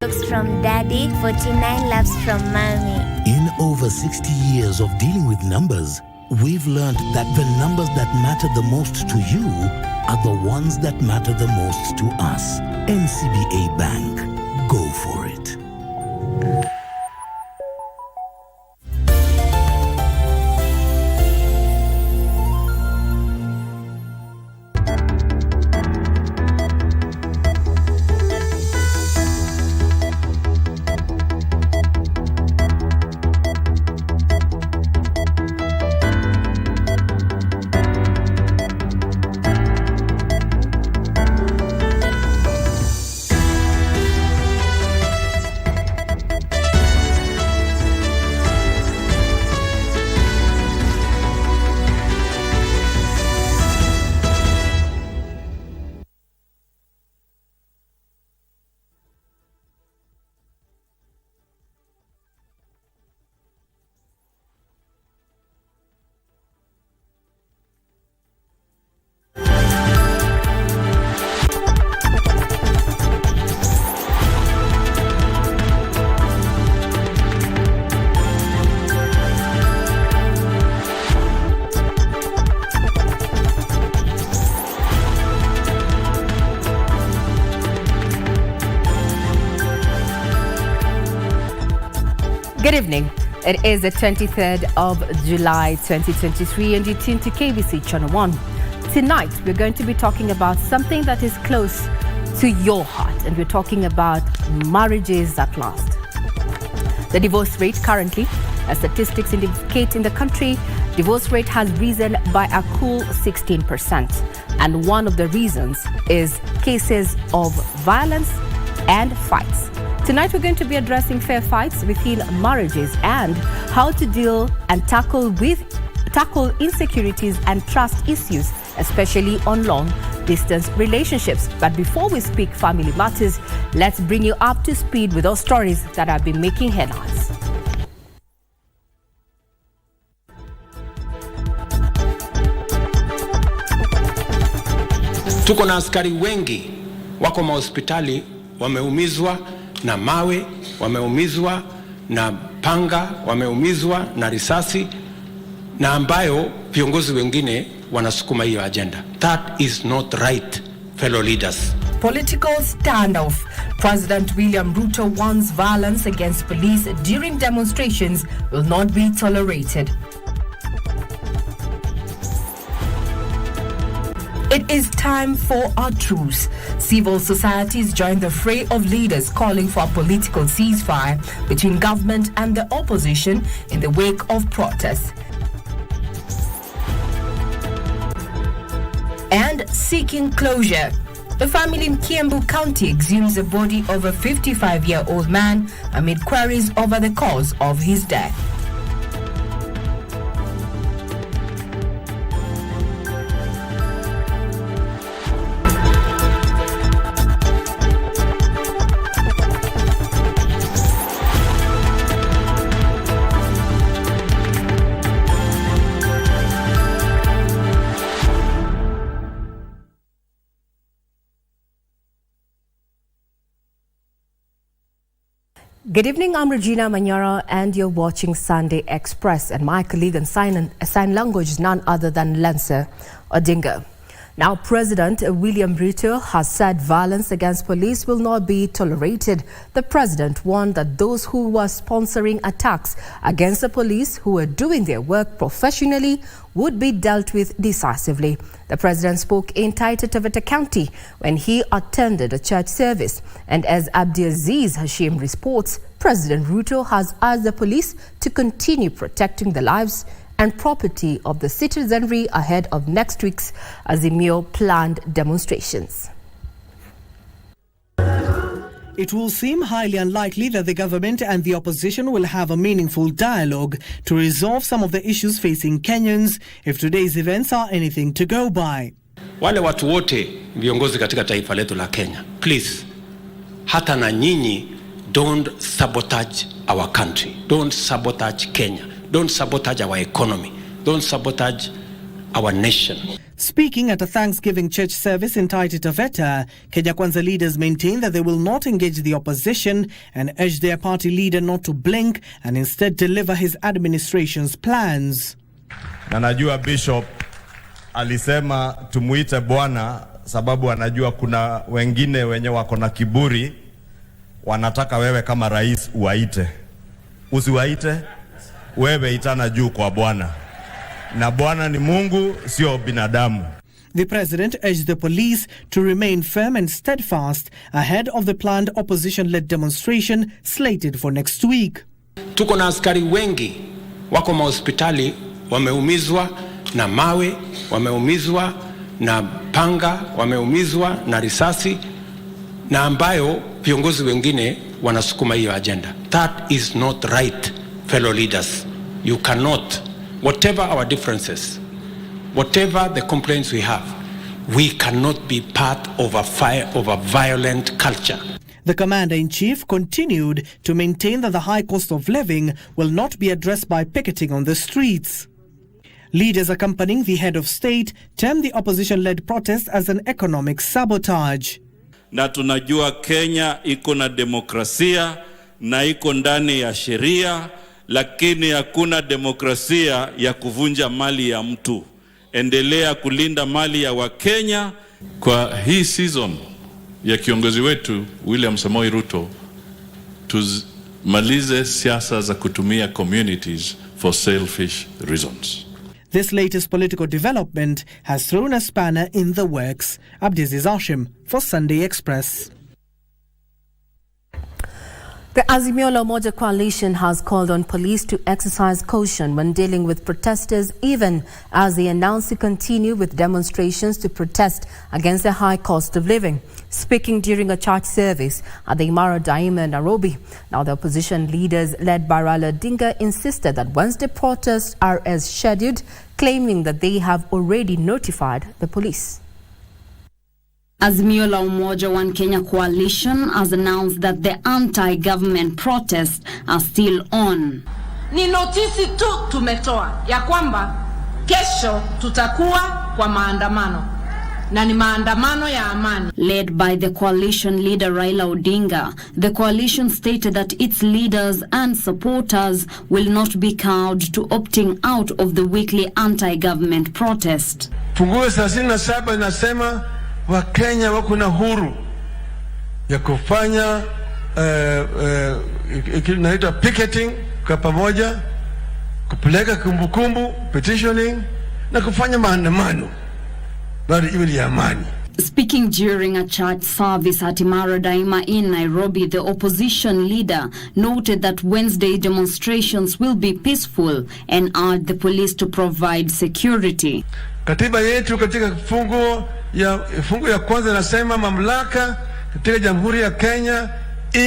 Looks from daddy, 49 loves from mommy. In over 60 years of dealing with numbers, we've learned that the numbers that matter the most to you are the ones that matter the most to us. NCBA Bank. Go for it. Good evening. It is the 23rd of July 2023 and you tune to KBC Channel 1. Tonight we're going to be talking about something that is close to your heart, and we're talking about marriages that last. The divorce rate currently, as statistics indicate in the country, divorce rate has risen by a cool 16%. And one of the reasons is cases of violence and fights. Tonight we're going to be addressing fair fights within marriages and how to deal and tackle insecurities and trust issues, especially on long-distance relationships. But before we speak family matters, let's bring you up to speed with those stories that have been making headlines. Tuko na askari wengi wako mahospitali wameumizwa na mawe, wameumizwa na panga, wameumizwa na risasi, na ambayo viongozi wengine wanasukuma hiyo agenda. That is not right, fellow leaders. Political standoff. President William Ruto warns violence against police during demonstrations will not be tolerated. It is time for our truce. Civil societies join the fray of leaders calling for a political ceasefire between government and the opposition in the wake of protests. And seeking closure. The family in Kiambu County exhumes the body of a 55-year-old man amid queries over the cause of his death. Good evening, I'm Regina Manyara and you're watching Sunday Express, and my colleague in sign language is none other than Lancer Odinga. Now, President William Ruto has said violence against police will not be tolerated. The president warned that those who were sponsoring attacks against the police who were doing their work professionally would be dealt with decisively. The president spoke in Taita Taveta County when he attended a church service. And as Abdiaziz Hashim reports, President Ruto has asked the police to continue protecting the lives and property of the citizenry ahead of next week's Azimio planned demonstrations. It will seem highly unlikely that the government and the opposition will have a meaningful dialogue to resolve some of the issues facing Kenyans if today's events are anything to go by. Wale watu wote viongozi katika taifa letu la Kenya, please, hata na nyinyi, don't sabotage our country. Don't sabotage Kenya. Don't sabotage our economy. Don't sabotage our nation. Speaking at a Thanksgiving church service in Taita Taveta, Kenya Kwanza leaders maintain that they will not engage the opposition and urge their party leader not to blink and instead deliver his administration's plans. Na najua Bishop alisema tumuite Bwana sababu anajua kuna wengine wenye wako na kiburi wanataka wewe kama rais uwaite. Usiwaite, wewe itana juu kwa Bwana. Na Bwana ni Mungu, sio binadamu. The president urged the police to remain firm and steadfast ahead of the planned opposition-led demonstration slated for next week. Tuko na askari wengi wako mahospitali wameumizwa na mawe, wameumizwa na panga, wameumizwa na risasi, na ambayo viongozi wengine wanasukuma hiyo agenda. That is not right, fellow leaders. You cannot, whatever our differences, whatever the complaints we have, we cannot be part of a violent culture. The commander-in-chief continued to maintain that the high cost of living will not be addressed by picketing on the streets. Leaders accompanying the head of state termed the opposition-led protest as an economic sabotage. Na tunajua Kenya iko na demokrasia na iko ndani ya sheria, lakini hakuna demokrasia ya kuvunja mali ya mtu. Endelea kulinda mali ya Wakenya. Kwa hii season ya kiongozi wetu William Samoei Ruto, tumalize siasa za kutumia communities for selfish reasons. This latest political development has thrown a spanner in the works. Abdiaziz Hashim for Sunday Express. The Azimio la Umoja coalition has called on police to exercise caution when dealing with protesters, even as they announce to continue with demonstrations to protest against the high cost of living. Speaking during a church service at the Manyara Daima in Nairobi, now the opposition leaders led by Raila Odinga insisted that Wednesday protests are as scheduled, claiming that they have already notified the police. Azimio la Umoja One Kenya coalition has announced that the anti-government protests are still on. Ni notisi tu tumetoa ya kwamba kesho tutakuwa kwa maandamano na ni maandamano ya amani. Led by the coalition leader Raila Odinga, the coalition stated that its leaders and supporters will not be cowed to opting out of the weekly anti-government protest. Funguo 37 inasema Wakenya wako na huru ya kufanya inaitwa picketing kwa pamoja, kupeleka kumbukumbu, petitioning, na kufanya maandamano bali iwe ya amani. Speaking during a church service at Manyara Daima in Nairobi, the opposition leader noted that Wednesday demonstrations will be peaceful and urged the police to provide security. Katiba yetu katika fungu ya kwanza nasema mamlaka katika Jamhuri ya Kenya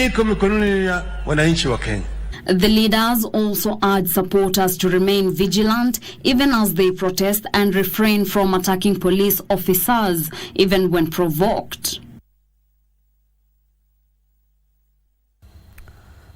iko mikononi ya wananchi wa Kenya. The leaders also urged supporters to remain vigilant even as they protest and refrain from attacking police officers even when provoked.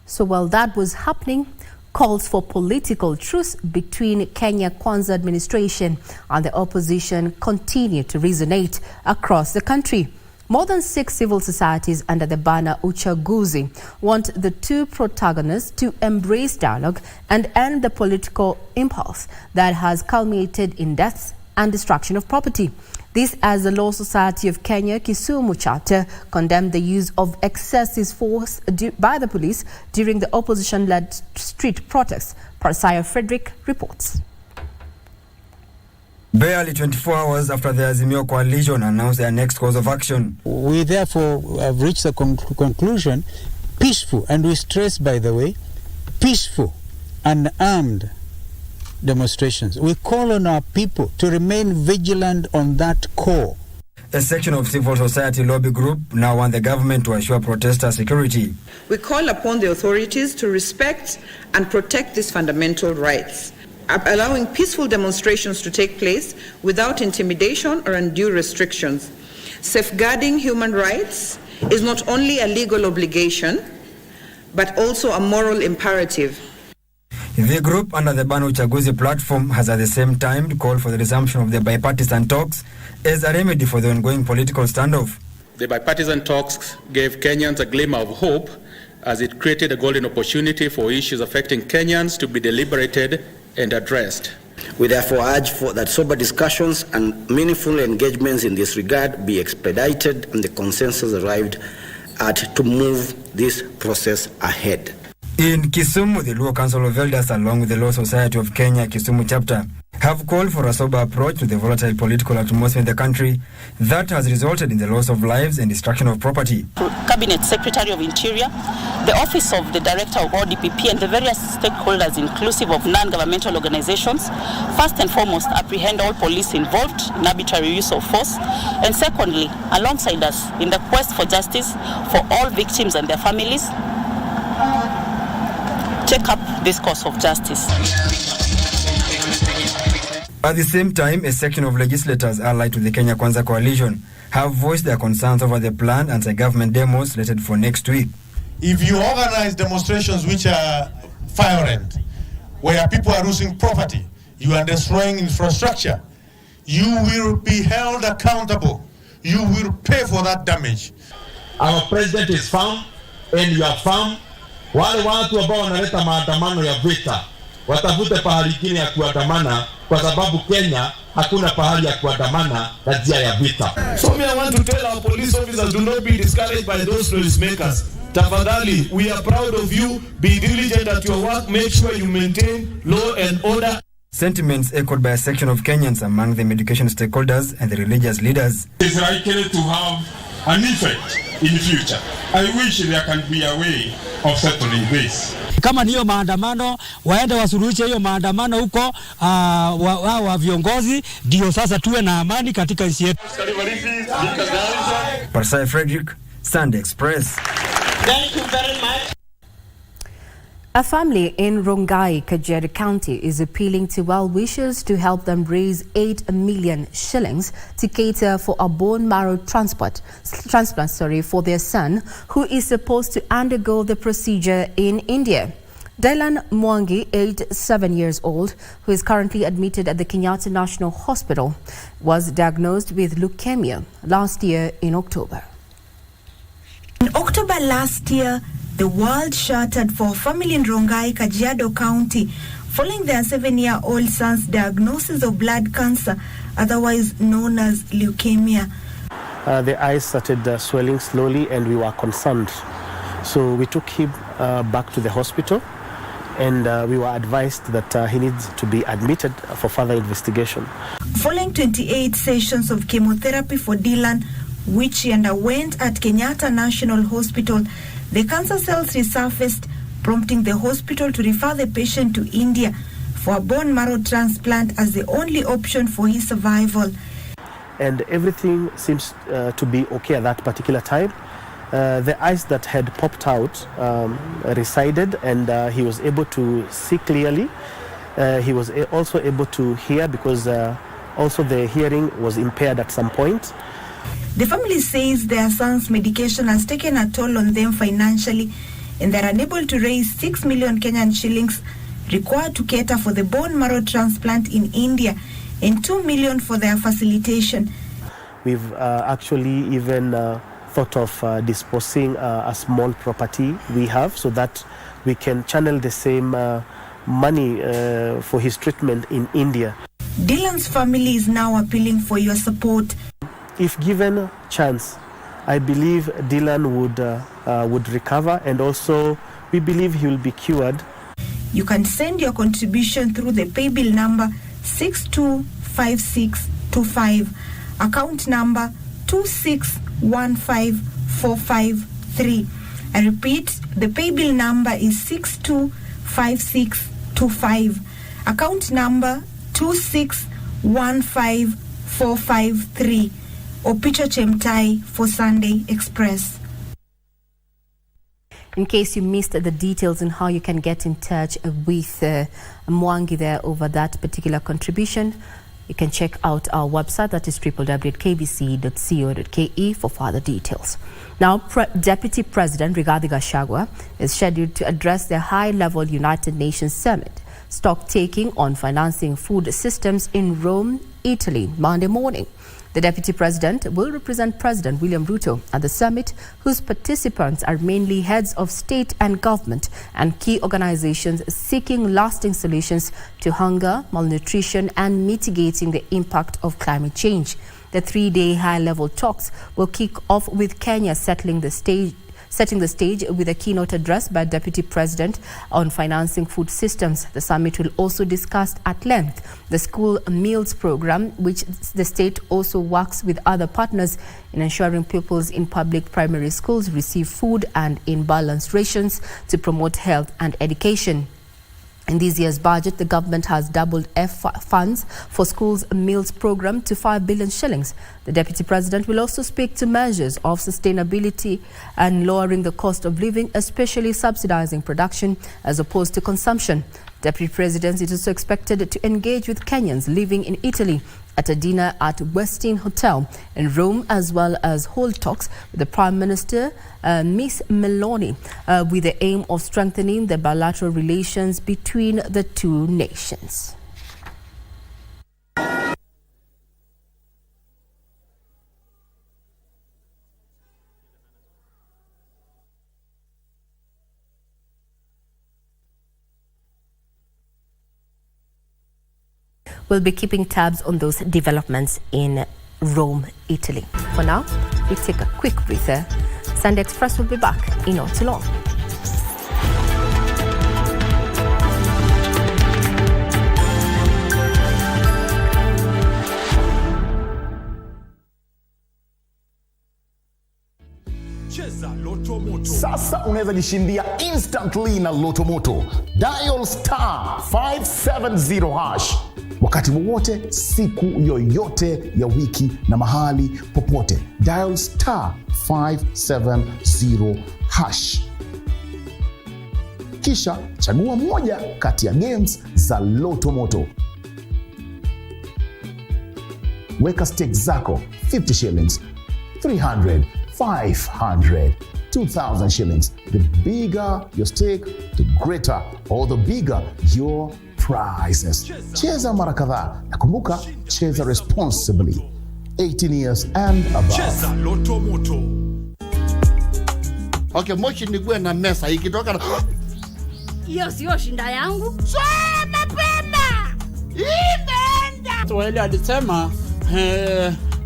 So while that was happening, calls for political truce between Kenya Kwanza administration and the opposition continue to resonate across the country. More than 6 civil societies under the banner Uchaguzi want the two protagonists to embrace dialogue and end the political impulse that has culminated in deaths and destruction of property. This as the Law Society of Kenya Kisumu chapter condemned the use of excessive force by the police during the opposition-led street protests. Parasaya Frederick reports. Barely 24 hours after the Azimio coalition announced their next course of action, we therefore have reached the conclusion, peaceful, and we stress, by the way, peaceful and armed demonstrations. We call on our people to remain vigilant on that core. A section of civil society lobby group now want the government to assure protester security. We call upon the authorities to respect and protect these fundamental rights, allowing peaceful demonstrations to take place without intimidation or undue restrictions. Safeguarding human rights is not only a legal obligation, but also a moral imperative. The group under the Bana Uchaguzi platform has at the same time called for the resumption of the bipartisan talks as a remedy for the ongoing political standoff. The bipartisan talks gave Kenyans a glimmer of hope as it created a golden opportunity for issues affecting Kenyans to be deliberated and addressed. We therefore urge for that sober discussions and meaningful engagements in this regard be expedited and the consensus arrived at to move this process ahead. In Kisumu, the Luo Council of Elders, along with the Law Society of Kenya Kisumu chapter, have called for a sober approach to the volatile political atmosphere in the country that has resulted in the loss of lives and destruction of property. Cabinet Secretary of Interior, the Office of the Director of ODPP, and the various stakeholders, inclusive of non-governmental organizations, first and foremost, apprehend all police involved in arbitrary use of force, and secondly, alongside us in the quest for justice for all victims and their families, take up this cause of justice. At the same time, a section of legislators allied to the Kenya Kwanza coalition have voiced their concerns over the planned anti-government demos slated for next week. If you organize demonstrations which are violent, where people are losing property, you are destroying infrastructure, you will be held accountable. You will pay for that damage. Our president is firm and you are firm. Wale watu ambao wanaleta maandamano ya vita watafute pahali kingine ya kuandamana, kwa sababu Kenya hakuna pahali ya kuandamana na njia ya vita. So I want to tell our police officers, do not be discouraged by those noise makers. Tafadhali, we are proud of you. Be diligent at your work. Make sure you maintain law and order. Sentiments echoed by a section of Kenyans among the education stakeholders and the religious leaders. It's likely to have an effect in the future. I wish there can be a way of settling this. Kama niyo maandamano, waende wasuluhishe hiyo maandamano huko wa viongozi, ndio sasa tuwe na amani katika nchi yetu. Parsai Frederick, Sunday Express. Thank you very much. A family in Rongai, Kajiado County is appealing to well-wishers to help them raise 8 million shillings to cater for a bone marrow transplant for their son, who is supposed to undergo the procedure in India. Dylan Mwangi, aged 7 years old, who is currently admitted at the Kenyatta National Hospital, was diagnosed with leukemia last year in October. In October last year, the world shattered for a family in Rongai, Kajiado County, following their 7-year-old son's diagnosis of blood cancer, otherwise known as leukemia. The eyes started swelling slowly and we were concerned. So we took him back to the hospital and we were advised that he needs to be admitted for further investigation. Following 28 sessions of chemotherapy for Dylan, which he underwent at Kenyatta National Hospital, the cancer cells resurfaced, prompting the hospital to refer the patient to India for a bone marrow transplant as the only option for his survival. And everything seems to be okay at that particular time. The eyes that had popped out resided and he was able to see clearly. He was also able to hear because also the hearing was impaired at some point. The family says their son's medication has taken a toll on them financially and they're unable to raise 6 million Kenyan shillings required to cater for the bone marrow transplant in India and 2 million for their facilitation. We've actually even thought of disposing a small property we have so that we can channel the same money for his treatment in India. Dylan's family is now appealing for your support. If given chance, I believe Dylan would recover, and also we believe he will be cured. You can send your contribution through the paybill number 625625, account number 2615453. I repeat, the paybill number is 625625, account number 2615453. Opicho Chemtai for Sunday Express. In case you missed the details on how you can get in touch with Mwangi there over that particular contribution, you can check out our website, that is www.kbc.co.ke for further details. Now, Deputy President Rigathi Gachagua is scheduled to address the high-level United Nations Summit stock-taking on financing food systems in Rome, Italy, Monday morning. The Deputy President will represent President William Ruto at the summit, whose participants are mainly heads of state and government and key organizations seeking lasting solutions to hunger, malnutrition, and mitigating the impact of climate change. The three-day high-level talks will kick off with Kenya setting the stage with a keynote address by Deputy President on financing food systems. The summit will also discuss at length the school meals program, which the state also works with other partners in ensuring pupils in public primary schools receive food and in balanced rations to promote health and education. In this year's budget, the government has doubled funds for schools meals program to 5 billion shillings. The Deputy President will also speak to measures of sustainability and lowering the cost of living, especially subsidizing production as opposed to consumption. Deputy President is also expected to engage with Kenyans living in Italy at a dinner at Westin Hotel in Rome, as well as hold talks with the Prime Minister, Ms. Meloni, with the aim of strengthening the bilateral relations between the two nations. We'll be keeping tabs on those developments in Rome, Italy. For now, we take a quick breather. Sunday Express will be back in not too long. Sasa unaweza jishindia instantly na Loto Moto. Dial star 570 hash. Wakati wowote, siku yoyote ya wiki na mahali popote. Dial star 570 hash. Kisha chagua moja kati ya games za Loto Moto. Weka stakes zako 50 shillings, 300, 500, 2,000 shillings. The bigger your stake, the greater or the bigger your prizes. Cheza mara kadhaa na kumbuka, cheza responsibly. 18 years and above. Cheza Loto Moto. Okay, moshi nikuwe na mesa ikitoka na... Hiyo sio shinda yangu. Swaa mapema! Imeenda! Swahili alisema,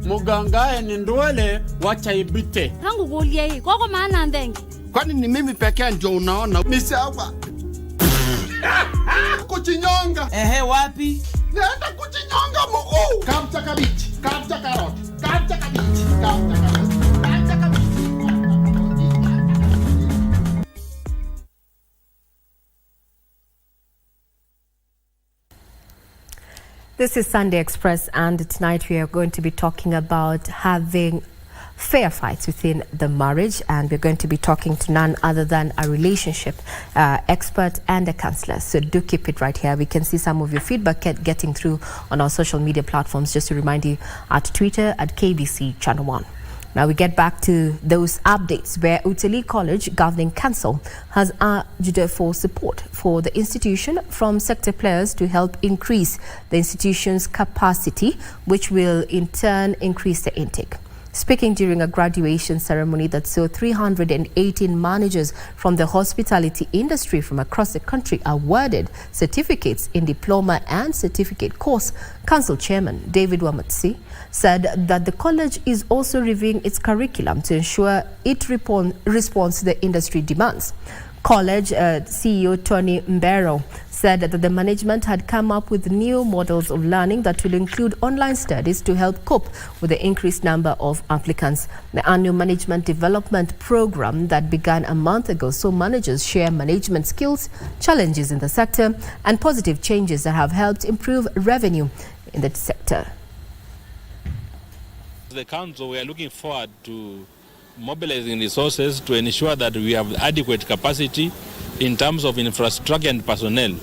mugangae ni ndwele wacha ibite. Tangu gulia hii, kwako maana ndengi. Kwani ni mimi pekee ndio unaona? Misawa. Kuchinyonga. Wapi? Naenda kuchinyonga mguu. Kamcha kabichi, kamcha karoti, kamcha kabichi, kamcha karoti, kamcha kabichi. This is Sunday Express, and tonight we are going to be talking about having fair fights within the marriage, and we're going to be talking to none other than a relationship expert and a counselor. So do keep it right here. We can see some of your feedback getting through on our social media platforms. Just to remind you, at Twitter at KBC Channel 1. Now we get back to those updates where Utali College Governing Council has urged for support for the institution from sector players to help increase the institution's capacity, which will in turn increase the intake. Speaking during a graduation ceremony that saw 318 managers from the hospitality industry from across the country awarded certificates in diploma and certificate course, Council Chairman David Wamatsi said that the college is also reviewing its curriculum to ensure it responds to the industry demands. College CEO Tony Mbero said that the management had come up with new models of learning that will include online studies to help cope with the increased number of applicants. The annual management development program that began a month ago saw managers share management skills, challenges in the sector, and positive changes that have helped improve revenue in the sector. The council, we are looking forward to mobilizing resources to ensure that we have adequate capacity in terms of infrastructure and personnel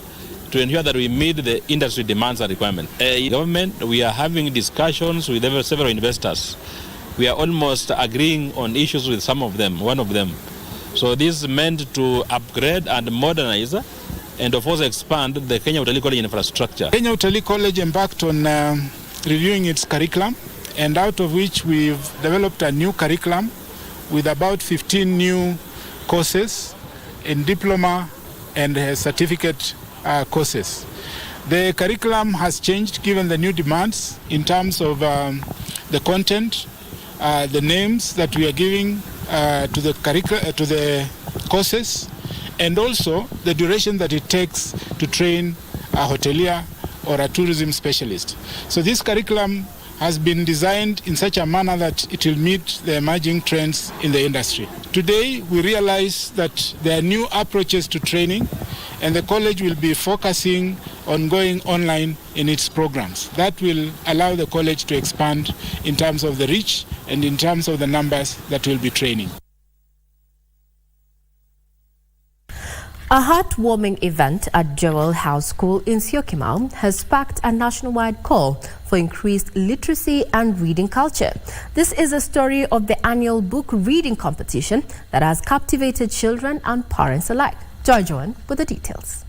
to ensure that we meet the industry demands and requirements. Government, we are having discussions with several investors. We are almost agreeing on issues with some of them, one of them. So this is meant to upgrade and modernize and of course expand the Kenya Utalii College infrastructure. Kenya Utalii College embarked on reviewing its curriculum, and out of which we've developed a new curriculum with about 15 new courses in diploma and certificate courses. The curriculum has changed given the new demands in terms of the content, the names that we are giving to the courses, and also the duration that it takes to train a hotelier or a tourism specialist. So this curriculum has been designed in such a manner that it will meet the emerging trends in the industry. Today, we realize that there are new approaches to training, and the college will be focusing on going online in its programs. That will allow the college to expand in terms of the reach and in terms of the numbers that will be training. A heartwarming event at Jewel House School in Syokimau has sparked a nationwide call for increased literacy and reading culture. This is a story of the annual book reading competition that has captivated children and parents alike. Join with the details.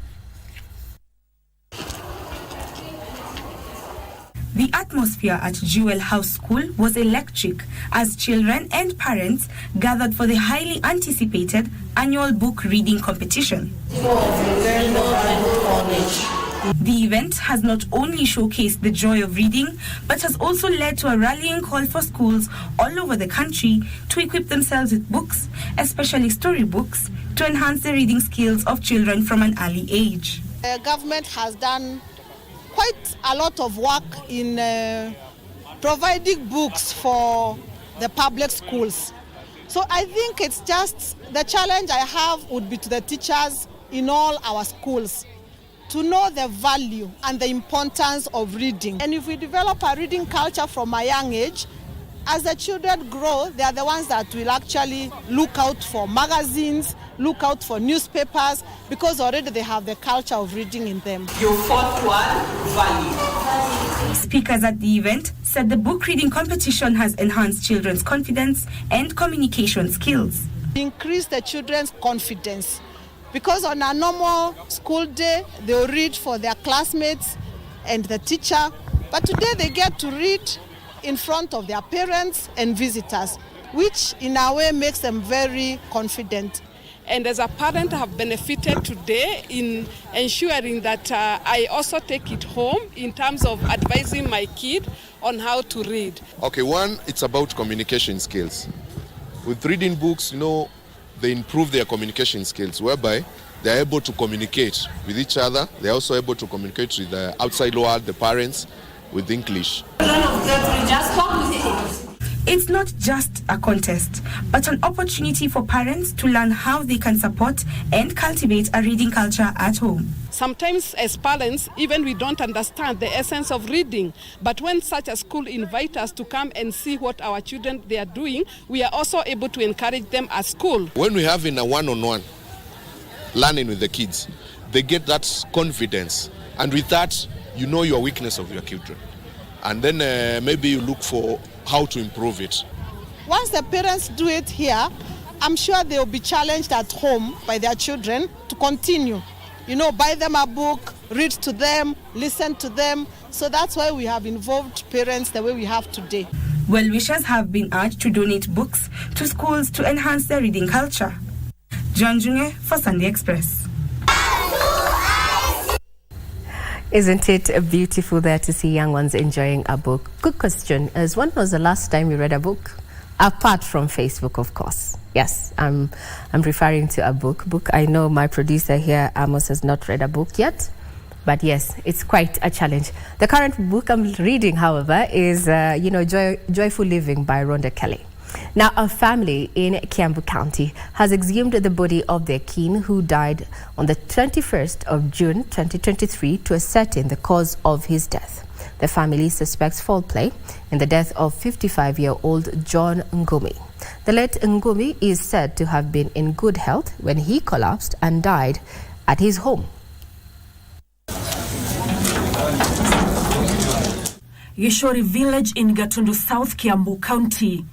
The atmosphere at Jewel House School was electric as children and parents gathered for the highly anticipated annual book reading competition. The event has not only showcased the joy of reading, but has also led to a rallying call for schools all over the country to equip themselves with books, especially storybooks, to enhance the reading skills of children from an early age. The government has done quite a lot of work in providing books for the public schools. So I think it's just the challenge I have would be to the teachers in all our schools to know the value and the importance of reading. And if we develop a reading culture from a young age, as the children grow, they are the ones that will actually look out for magazines, look out for newspapers, because already they have the culture of reading in them. Your fourth one, value. Speakers at the event said the book reading competition has enhanced children's confidence and communication skills. Increase the children's confidence, because on a normal school day, they'll read for their classmates and the teacher, but today they get to read in front of their parents and visitors, which in a way makes them very confident. And as a parent, I have benefited today in ensuring that I also take it home in terms of advising my kid on how to read. Okay, one, it's about communication skills. With reading books, they improve their communication skills, whereby they're able to communicate with each other. They're also able to communicate with the outside world, the parents, with English. It's not just a contest, but an opportunity for parents to learn how they can support and cultivate a reading culture at home. Sometimes as parents, even we don't understand the essence of reading, but when such a school invites us to come and see what our children they are doing, we are also able to encourage them at school. When we have in a one-on-one learning with the kids, they get that confidence, and with that, you know your weakness of your children, and then maybe you look for how to improve it. Once the parents do it here, I'm sure they'll be challenged at home by their children to continue. Buy them a book, read to them, listen to them. So that's why we have involved parents the way we have today. Well-wishers have been urged to donate books to schools to enhance their reading culture. John Junge for Sunday Express. Isn't it beautiful there to see young ones enjoying a book? Good question. As when was the last time you read a book? Apart from Facebook, of course. Yes, I'm referring to a book. I know my producer here, Amos, has not read a book yet. But yes, it's quite a challenge. The current book I'm reading, however, is, Joyful Living by Rhonda Kelly. Now, a family in Kiambu County has exhumed the body of their kin who died on the 21st of June 2023 to ascertain the cause of his death. The family suspects foul play in the death of 55-year-old John Ngumi. The late Ngumi is said to have been in good health when he collapsed and died at his home. Yeshori village in Gatundu, South Kiambu County.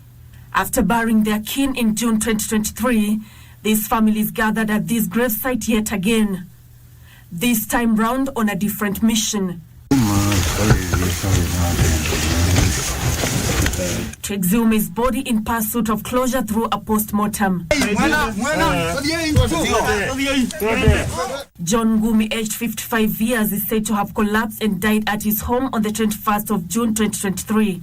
After burying their kin in June 2023, these families gathered at this gravesite yet again. this time round on a different mission. To exhume his body in pursuit of closure through a post-mortem. John Ngumi, aged 55 years, is said to have collapsed and died at his home on the 21st of June 2023.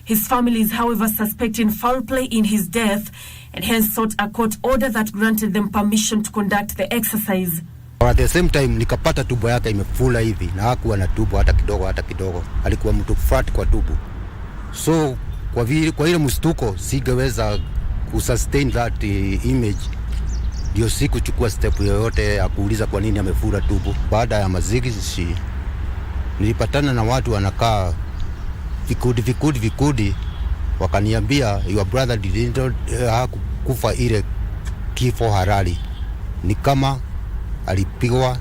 His family is, however, suspecting foul play in his death and hence sought a court order that granted them permission to conduct the exercise. At the same time, nikapata tubo yake imefula hivi na hakuwa na tubo hata kidogo. Alikuwa mtu fat kwa tubo. So kwa ile mstuko sigeweza kusustain that image. Ndio sikuchukua step yoyote ya kuuliza kwa nini amefura tubo. Baada ya mazishi nilipatana na watu wanakaa vikudi wakaniambia your brother didn't hakufa ile kifo halali. Ni kama alipigwa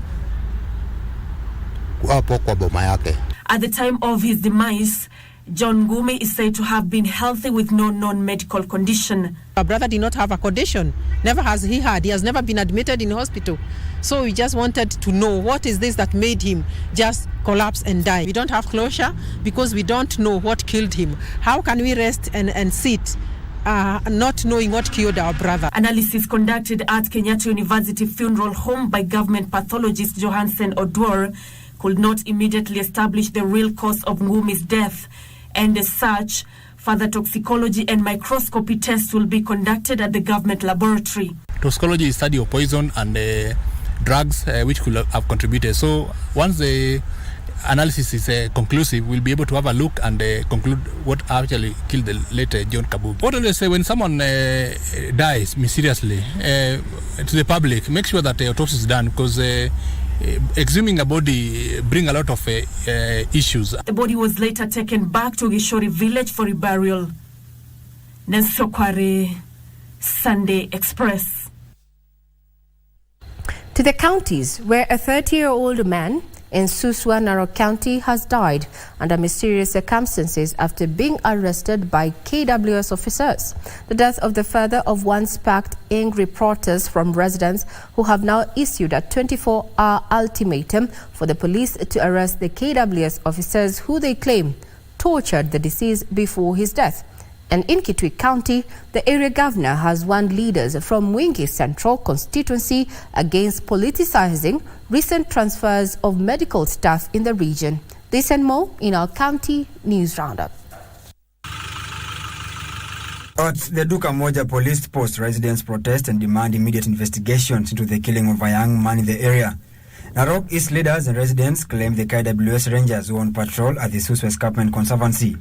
hapo kwa boma yake. At the time of his demise, John Ngumi is said to have been healthy with no known medical condition. Our brother did not have a condition. Never has he had. He has never been admitted in hospital. So we just wanted to know what is this that made him just collapse and die. We don't have closure because we don't know what killed him. How can we rest and sit not knowing what killed our brother? Analysis conducted at Kenyatta University Funeral Home by government pathologist Johansen Odwor could not immediately establish the real cause of Ngumi's death, and as such, further toxicology and microscopy tests will be conducted at the government laboratory. Toxicology is study of poison and drugs which could have contributed. So once the analysis is conclusive, we'll be able to have a look and conclude what actually killed the late John Kabugi. What do they say when someone dies mysteriously to the public? Make sure that the autopsy is done, because exhuming a body bring a lot of issues. The body was later taken back to Gishori village for reburial. Nansokware, Sunday Express. To the counties, where a 30-year-old man in Suswa, Narok County, has died under mysterious circumstances after being arrested by KWS officers. The death of the father of one sparked angry protests from residents who have now issued a 24-hour ultimatum for the police to arrest the KWS officers who they claim tortured the deceased before his death. And in Kitui County, the area governor has warned leaders from Mwingi Central constituency against politicizing recent transfers of medical staff in the region. This and more in our county news roundup. At the Duka Moja police post, residents protest and demand immediate investigations into the killing of a young man in the area. Narok East leaders and residents claim the KWS Rangers who on patrol at the Suswa Escarpment Conservancy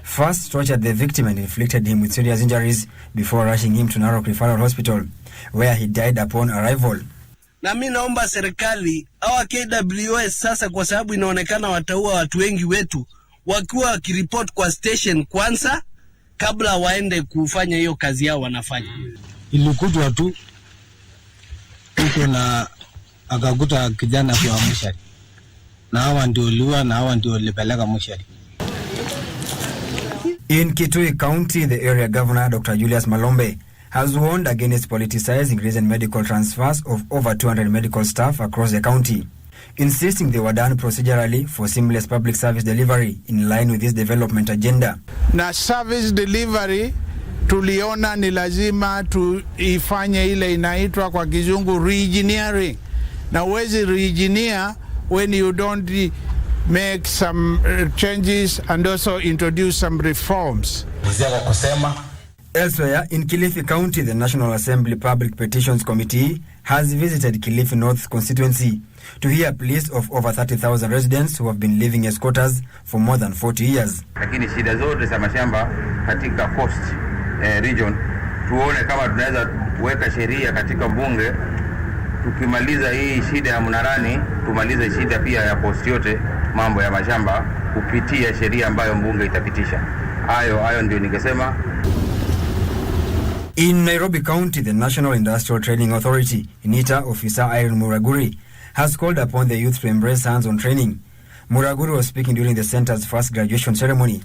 first tortured the victim and inflicted him with serious injuries before rushing him to Narok Referral Hospital, where he died upon arrival. Na mimi naomba serikali hawa KWS sasa, kwa sababu inaonekana wataua watu wengi wetu, wakiwa wakiripoti kwa station kwanza kabla waende kufanya hiyo kazi yao wanafanya. Ilikutwa tu huko na akakuta kijana kwa mshari, na hawa ndio liwa na hawa ndio lipeleka mshari. In Kitui County, the area governor, Dr. Julius Malombe, has warned against politicizing recent medical transfers of over 200 medical staff across the county, insisting they were done procedurally for seamless public service delivery in line with this development agenda. Na service delivery tuliona ni lazima tuifanye ile inaitwa kwa kizungu reengineering. Na uwezi reengineer when you don't make some changes and also introduce some reforms. Elsewhere, in Kilifi County, the National Assembly Public Petitions Committee has visited Kilifi North constituency to hear pleas of over 30,000 residents who have been living as squatters for more than 40 years. Lakini shida zote za mashamba katika coast region, tuone kama tunaweza kuweka sheria katika bunge, tukimaliza hii shida ya Mnarani, tumalize shida pia ya coast yote, mambo ya mashamba kupitia sheria ambayo bunge itapitisha. Hayo ndio ningesema. In Nairobi County, the National Industrial Training Authority, NITA officer Irene Muraguri, has called upon the youth to embrace hands-on training. Muraguri was speaking during the center's first graduation ceremony.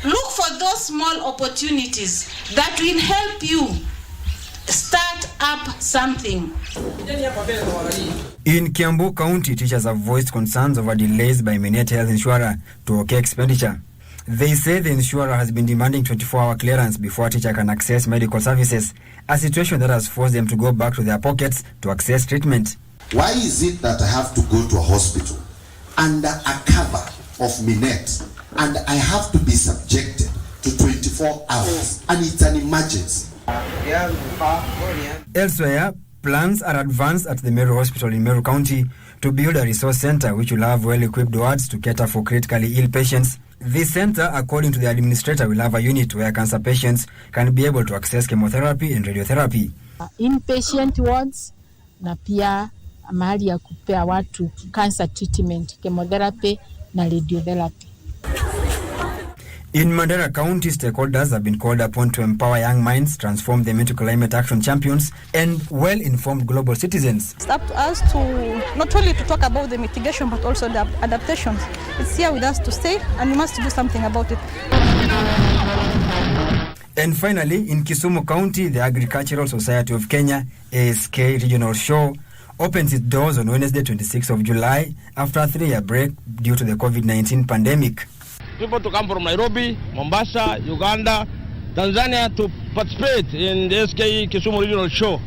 Look for those small opportunities that will help you start up something. In Kiambu County, teachers have voiced concerns over delays by Manyara Health Insurer to okay expenditure. They say the insurer has been demanding 24-hour clearance before a teacher can access medical services, a situation that has forced them to go back to their pockets to access treatment. Why is it that I have to go to a hospital under a cover of Minet and I have to be subjected to 24 hours and it's an emergency? Elsewhere, plans are advanced at the Meru Hospital in Meru County to build a resource center which will have well-equipped wards to cater for critically ill patients. This center, according to the administrator, will have a unit where cancer patients can be able to access chemotherapy and radiotherapy. Inpatient wards na pia mahali ya kupea watu cancer treatment, chemotherapy na radiotherapy. In Manyara County, stakeholders have been called upon to empower young minds, transform them into climate action champions, and well-informed global citizens. It's up to us to not only to talk about the mitigation, but also the adaptations. It's here with us to stay, and we must do something about it. And finally, in Kisumu County, the Agricultural Society of Kenya, ASK Regional Show, opens its doors on Wednesday, 26th of July, after a 3-year break due to the COVID-19 pandemic. People to come from Nairobi, Mombasa, Uganda, Tanzania to participate in the SKE Kisumu Regional Show.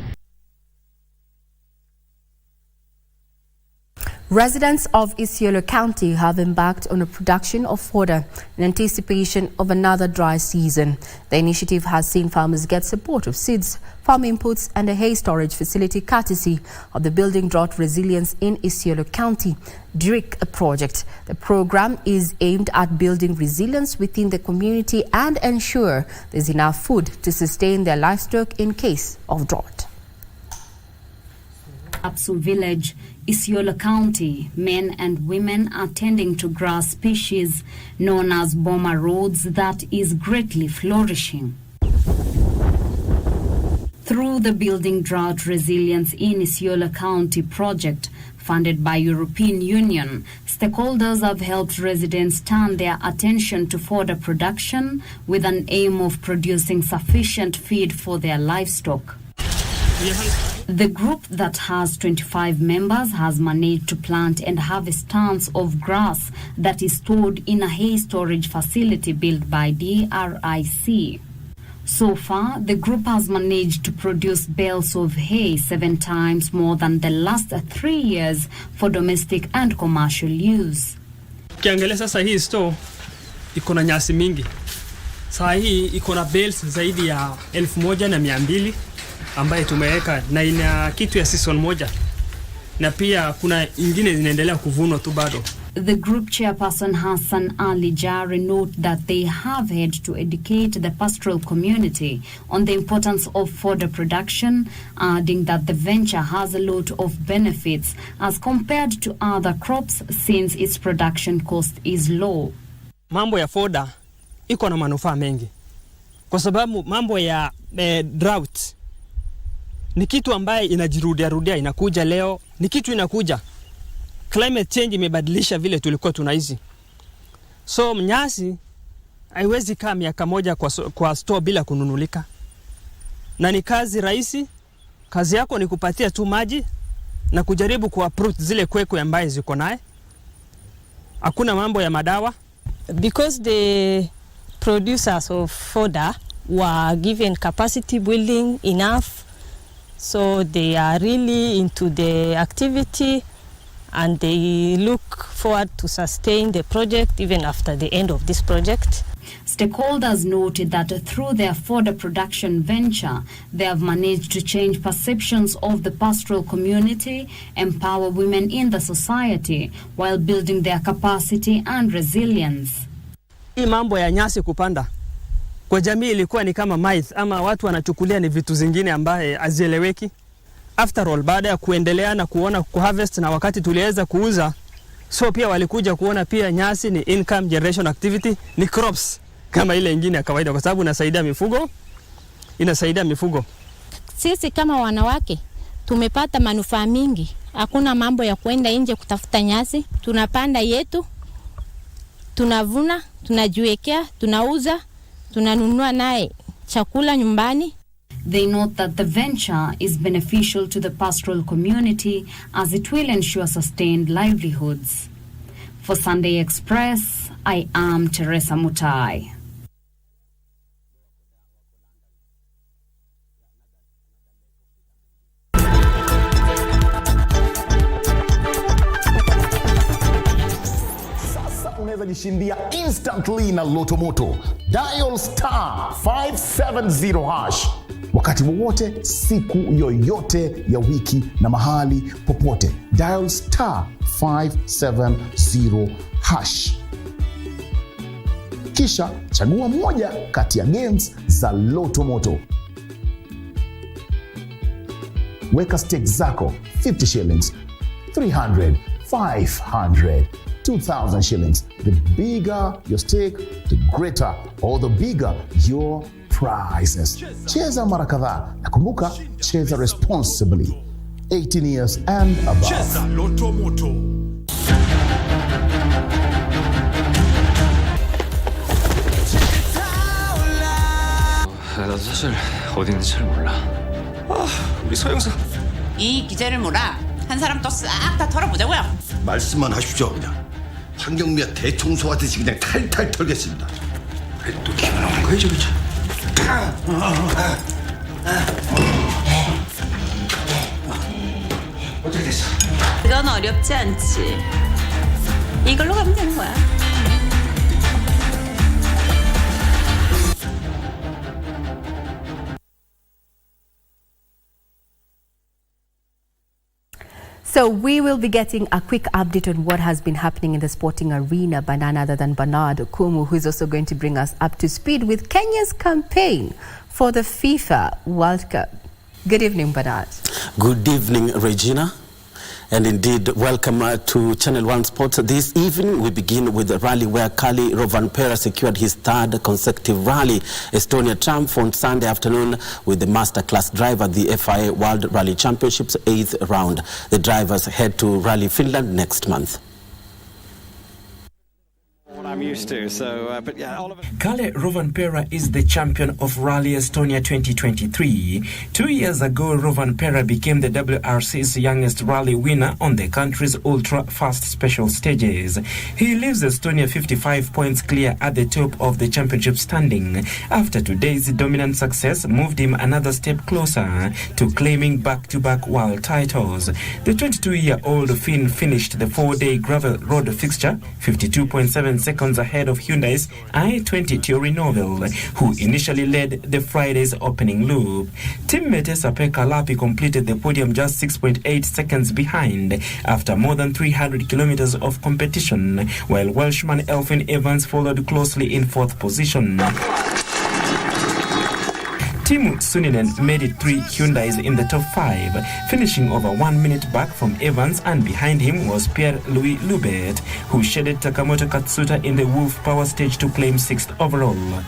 Residents of Isiolo County have embarked on a production of fodder in anticipation of another dry season. The initiative has seen farmers get support of seeds, farm inputs and a hay storage facility courtesy of the Building Drought Resilience in Isiolo County DRIC project. The program is aimed at building resilience within the community and ensure there's enough food to sustain their livestock in case of drought. Apsu Village, Isiolo County, men and women are tending to grass species known as Boma Rhodes that is greatly flourishing. Through the Building Drought Resilience in Isiolo County project, funded by European Union, stakeholders have helped residents turn their attention to fodder production with an aim of producing sufficient feed for their livestock. The group that has 25 members has managed to plant and harvest tons of grass that is stored in a hay storage facility built by DRIC. So far, the group has managed to produce bales of hay 7 times more than the last 3 years for domestic and commercial use. Ukiangalia sasa hii store iko na nyasi mingi. Saa hii iko na bales zaidi ya 1200 ambaye tumeweka na ina kitu ya season moja. Na pia kuna ingine zinaendelea kuvunwa tu bado. The group chairperson Hassan Ali Jare note that they have had to educate the pastoral community on the importance of fodder production, adding that the venture has a lot of benefits as compared to other crops since its production cost is low. Mambo ya fodder iko na manufaa mengi. Kwa sababu mambo ya drought ni kitu ambaye inajirudia inakuja leo, ni kitu inakuja. Climate change imebadilisha vile tulikuwa tunaishi. So mnyasi haiwezi kaa miaka moja kwa store bila kununulika. Na ni kazi rahisi. Kazi yako ni kupatia tu maji na kujaribu kuuproot zile kwekwe ambaye ziko naye. Hakuna mambo ya madawa. Because the producers of fodder were given capacity building enough, so they are really into the activity and they look forward to sustain the project even after the end of this project. Stakeholders noted that through their fodder production venture, they have managed to change perceptions of the pastoral community, empower women in the society, while building their capacity and resilience. Hii mambo ya nyasi kupanda kwa jamii ilikuwa ni kama myth ama watu wanachukulia ni vitu zingine ambaye hazieleweki. After all, baada ya kuendelea na kuona kuharvest na wakati tuliweza kuuza, so pia walikuja kuona pia nyasi ni income generation activity, ni crops kama ile nyingine ya kawaida kwa sababu inasaidia mifugo. Sisi kama wanawake tumepata manufaa mingi. Hakuna mambo ya kwenda nje kutafuta nyasi, tunapanda yetu, tunavuna, tunajiwekea, tunauza, tunanunua naye chakula nyumbani. They note that the venture is beneficial to the pastoral community as it will ensure sustained livelihoods. For Sunday Express, I am Teresa Mutai. Unaweza jishindia instantly na Loto Moto. Dial star 570 hash. Wakati wowote, siku yoyote ya wiki na mahali popote. Dial star 570 hash. Kisha chagua moja kati ya games za Loto Moto. Weka stakes zako 50 shillings, 300, 500, 2,000 shillings. The bigger your stake, the greater or the bigger your prizes. Cheza mara kadhaa na kumbuka, cheza responsibly. 18 years and above. Cheza Loto Moto. 나도 사실 어디 있는지 잘 몰라. 우리 서영사. 이 기재를 몰아 한 사람 또 싹 다 털어보자고요. 말씀만 하십시오 그냥. 환경미화 대청소하듯이 그냥 탈탈 털겠습니다. 또 기분 나온 거야 저기. 어떻게 됐어? 그건 어렵지 않지. 이걸로 가면 되는 거야. So we will be getting a quick update on what has been happening in the sporting arena by none other than Bernard Okumu, who is also going to bring us up to speed with Kenya's campaign for the FIFA World Cup. Good evening, Bernard. Good evening, Regina. And indeed, welcome to Channel 1 Sports. This evening, we begin with a rally where Kali Rovanpera secured his third consecutive rally Estonia triumph on Sunday afternoon with the masterclass drive at the FIA World Rally Championships 8th round. The drivers head to Rally Finland next month. I'm used to, so but yeah, Oliver. Kale Rovanpera is the champion of Rally Estonia 2023. 2 years ago, Rovanpera became the WRC's youngest rally winner on the country's ultra-fast special stages. He leaves Estonia 55 points clear at the top of the championship standing. After today's dominant success moved him another step closer to claiming back-to-back world titles. The 22-year-old Finn finished the 4-day gravel road fixture 52.7 seconds ahead of Hyundai's i20 Theory Novel, who initially led the Friday's opening loop. Teammate Sape Kalapi completed the podium just 6.8 seconds behind after more than 300 kilometers of competition, while Welshman Elfyn Evans followed closely in fourth position. Timu Suninen made it 3 Hyundais in the top 5, finishing over 1 minute back from Evans, and behind him was Pierre-Louis Lubet, who shaded Takamoto Katsuta in the Wolf Power stage to claim 6th overall.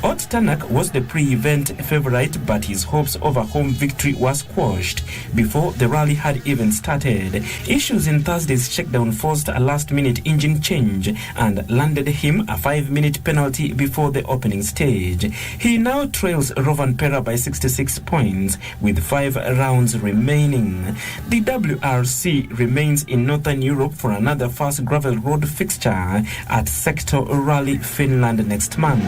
Ot Tanak was the pre-event favorite, but his hopes of a home victory were squashed before the rally had even started. Issues in Thursday's shakedown forced a last-minute engine change and landed him a 5-minute penalty before the opening stage. He now trails Rovanpera by 66 points with 5 rounds remaining. The WRC remains in Northern Europe for another fast gravel road fixture at Sector Rally Finland next month.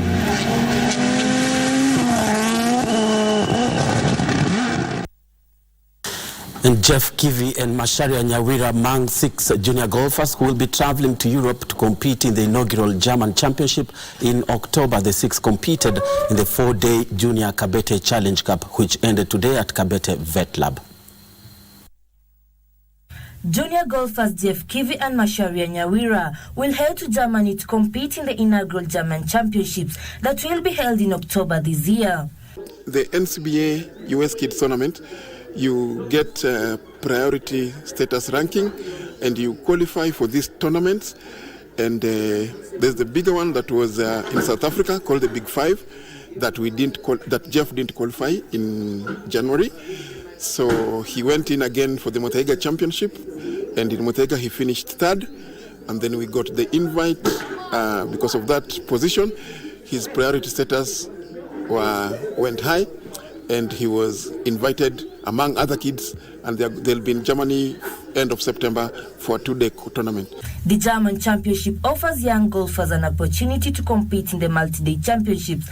And Jeff Kivi and Macharia Nyawira among 6 junior golfers who will be traveling to Europe to compete in the inaugural German Championship in October. The 6 competed in the 4-day Junior Kabete Challenge Cup, which ended today at Kabete Vet Lab. Junior golfers Jeff Kivi and Macharia Nyawira will head to Germany to compete in the inaugural German Championships that will be held in October this year. The NCBA US Kids Tournament, you get priority status ranking and you qualify for these tournaments. And there's the bigger one that was in South Africa called the Big Five that that Jeff didn't qualify in January. So he went in again for the Motega Championship, and in Motega he finished 3rd, and then we got the invite. Because of that position, his priority status went high, and he was invited among other kids, and they'll be in Germany end of September for a 2-day tournament. The German Championship offers young golfers an opportunity to compete in the multi-day championships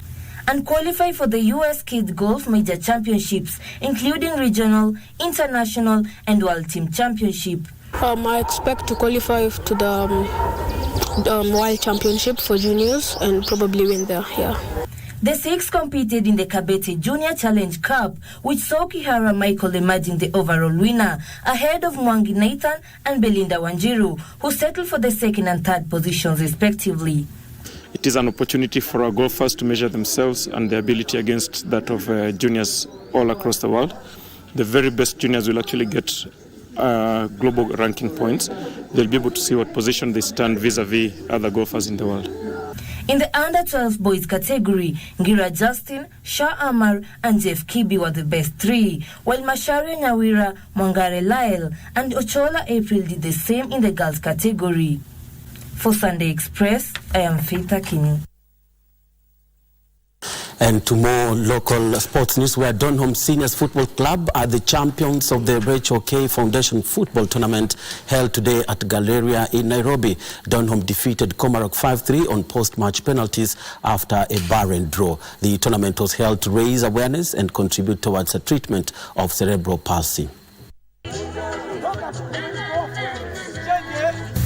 and qualify for the US Kids Golf Major Championships, including regional, international, and World Team Championship. I expect to qualify to the World Championship for juniors and probably win there, yeah. The 6 competed in the KBC Junior Challenge Cup, which saw Kihara Michael emerging the overall winner, ahead of Mwangi Nathan and Belinda Wanjiru, who settled for the 2nd and 3rd positions respectively. It is an opportunity for our golfers to measure themselves and their ability against that of juniors all across the world. The very best juniors will actually get global ranking points. They'll be able to see what position they stand vis-a-vis other golfers in the world. In the under-12 boys category, Ngira Justin, Shah Amar and Jeff Kibi were the best 3, while Macharia Nyawira, Mwangare Lyle and Ochola April did the same in the girls category. For Sunday Express, I am Faith Akinyi. And to more local sports news, where Donholm Seniors Football Club are the champions of the Rachel K Foundation Football Tournament held today at Galleria in Nairobi. Donholm defeated Komarok 5-3 on post-match penalties after a barren draw. The tournament was held to raise awareness and contribute towards the treatment of cerebral palsy.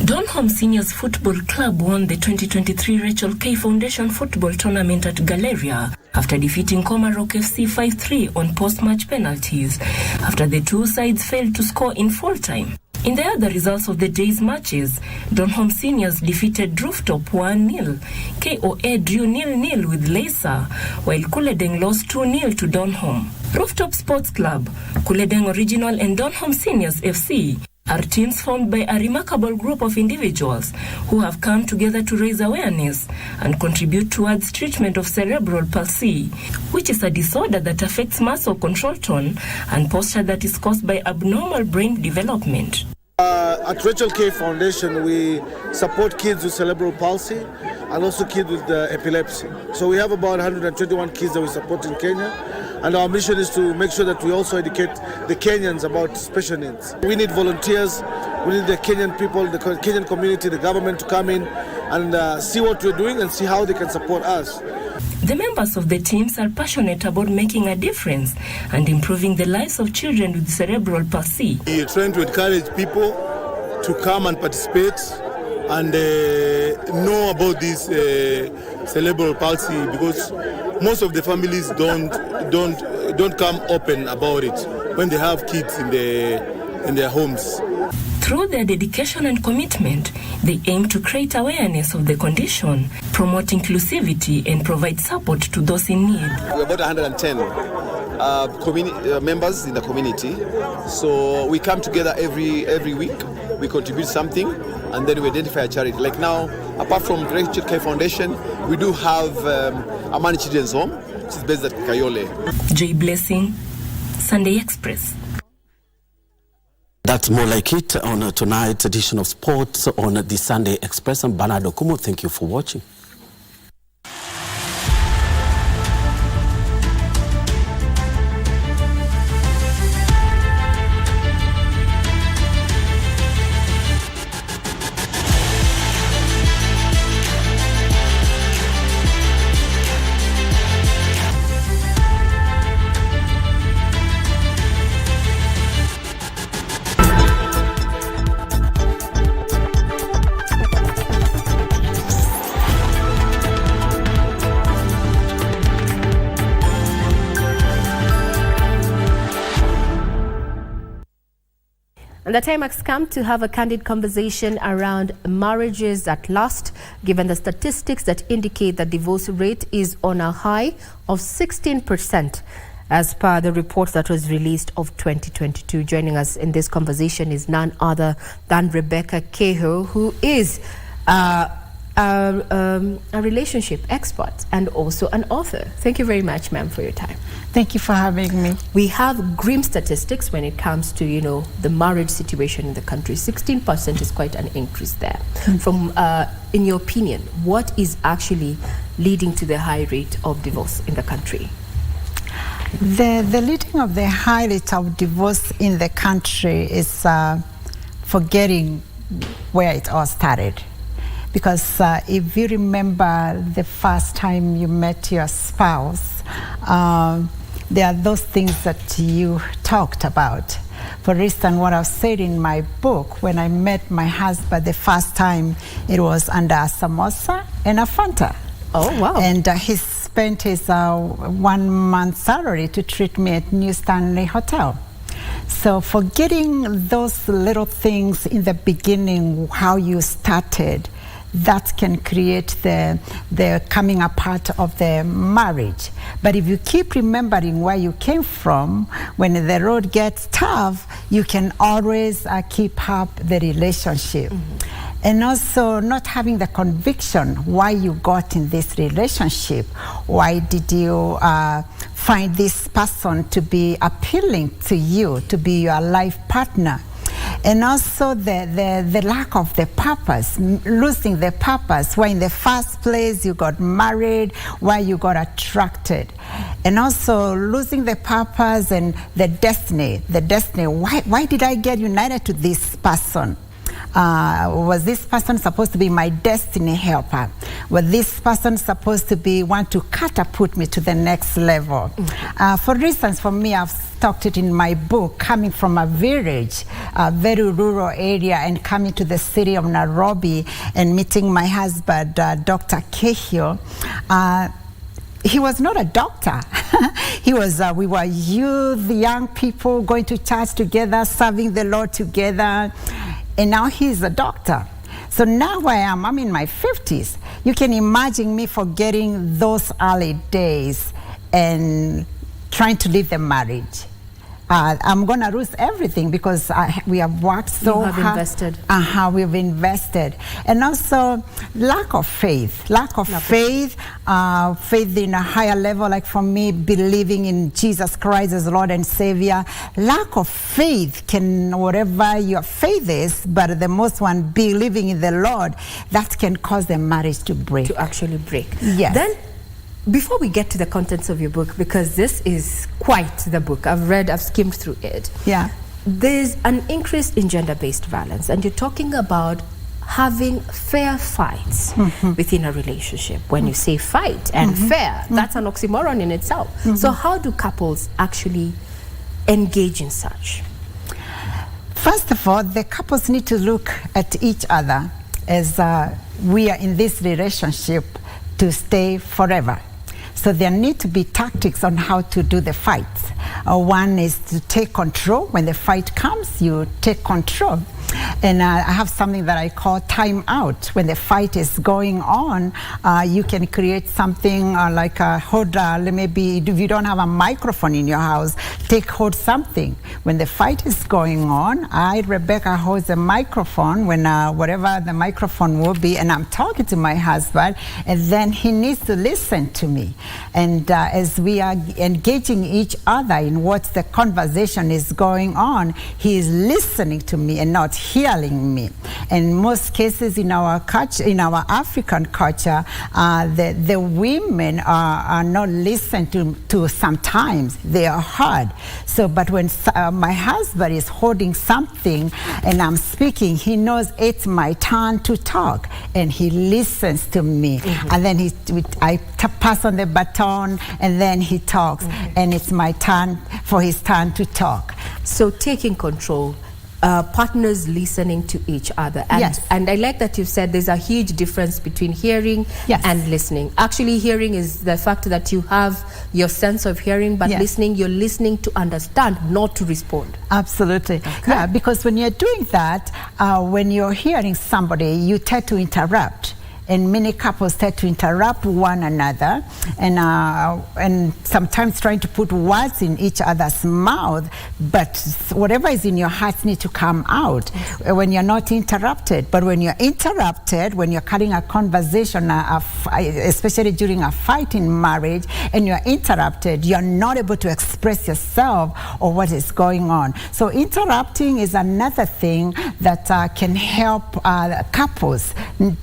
Donholm Seniors Football Club won the 2023 Rachel K Foundation Football Tournament at Galleria after defeating Komarok FC 5-3 on post-match penalties after the two sides failed to score in full time. In the other results of the day's matches, Donholm Seniors defeated Rooftop 1-0. KOA drew 0-0 with Lesa, while Kuledeng lost 2-0 to Donholm. Rooftop Sports Club, Kuledeng Original and Donholm Seniors FC are teams formed by a remarkable group of individuals who have come together to raise awareness and contribute towards treatment of cerebral palsy, which is a disorder that affects muscle control tone and posture that is caused by abnormal brain development. At Rachel K Foundation, we support kids with cerebral palsy and also kids with epilepsy. So we have about 121 kids that we support in Kenya. And our mission is to make sure that we also educate the Kenyans about special needs. We need volunteers, we need the Kenyan people, the Kenyan community, the government to come in and see what we're doing and see how they can support us. The members of the teams are passionate about making a difference and improving the lives of children with cerebral palsy. We are trying to encourage people to come and participate and know about this cerebral palsy, because most of the families don't come open about it when they have kids in their homes. Through their dedication and commitment, they aim to create awareness of the condition, promote inclusivity, and provide support to those in need. We're about 110 members in the community, so we come together every week. We contribute something, and then we identify a charity. Like now, apart from Rachel K Foundation, we do have Amani Children's Home, which is based at Kayole. Joy Blessing, Sunday Express. That's more like it on tonight's edition of Sports on the Sunday Express. I'm Bernard Okumo. Thank you for watching. And the time has come to have a candid conversation around marriages at last, given the statistics that indicate that divorce rate is on a high of 16%, as per the report that was released of 2022. Joining us in this conversation is none other than Rebecca Kehoe, who is a relationship expert and also an author. Thank you very much, ma'am, for your time. Thank you for having me. We have grim statistics when it comes to, the marriage situation in the country. 16% is quite an increase there. From, in your opinion, what is actually leading to the high rate of divorce in the country? The leading of the high rate of divorce in the country is forgetting where it all started. Because if you remember the first time you met your spouse, there are those things that you talked about. For instance, what I've said in my book, when I met my husband the first time, it was under a samosa and a Fanta. Oh, wow. And he spent his 1 month salary to treat me at New Stanley Hotel. So forgetting those little things in the beginning, how you started, that can create the coming apart of the marriage. But if you keep remembering where you came from, when the road gets tough, you can always keep up the relationship. And also not having the conviction why you got in this relationship. Why did you find this person to be appealing to you, to be your life partner? And also the lack of the purpose, losing the purpose, why in the first place you got married, why you got attracted. And also losing the purpose and the destiny, why did I get united to this person? Was this person supposed to be my destiny helper? Was this person supposed to want to catapult me to the next level? For instance, for me, I've talked it in my book, coming from a village, a very rural area, and coming to the city of Nairobi and meeting my husband, Dr. Kehio. He was not a doctor. He was, we were youth, young people going to church together, serving the Lord together. And now he's a doctor. So now I'm in my 50s. You can imagine me forgetting those early days and trying to live the marriage. I'm going to lose everything because we have worked so hard. Invested. We've invested. And also lack of faith. Faith in a higher level, like for me, believing in Jesus Christ as Lord and Savior. Lack of faith can, whatever your faith is, but the most one, believing in the Lord, that can cause the marriage to break. To actually break. Yes. Then, before we get to the contents of your book, because this is quite the book, I've skimmed through it. Yeah. There's an increase in gender-based violence, and you're talking about having fair fights within a relationship. When you say fight and fair, that's an oxymoron in itself. So how do couples actually engage in such? First of all, the couples need to look at each other as we are in this relationship to stay forever. So there need to be tactics on how to do the fights. One is to take control. When the fight comes, you take control. And I have something that I call time out. When the fight is going on, you can create something like a hold, maybe if you don't have a microphone in your house, hold something. When the fight is going on, Rebecca, holds a microphone when whatever the microphone will be, and I'm talking to my husband, and then he needs to listen to me. And as we are engaging each other in what the conversation is going on, he is listening to me and not hearing me. In most cases in our culture, in our African culture, the women are not listened to sometimes. They are hard. So, but when my husband is holding something and I'm speaking, he knows it's my turn to talk, and he listens to me. And then I pass on the baton, and then he talks, and it's my turn for his turn to talk. So taking control, partners listening to each other. And, yes. And I like that you said there's a huge difference between hearing and listening. Actually, hearing is the fact that you have your sense of hearing, but listening, you're listening to understand, not to respond. Absolutely. Okay. Yeah, because when you're doing that, when you're hearing somebody, you tend to interrupt. And many couples tend to interrupt one another, and sometimes trying to put words in each other's mouth, but whatever is in your heart needs to come out when you're not interrupted. But when you're interrupted, when you're cutting a conversation, especially during a fight in marriage, and you're interrupted, you're not able to express yourself or what is going on. So interrupting is another thing that can help couples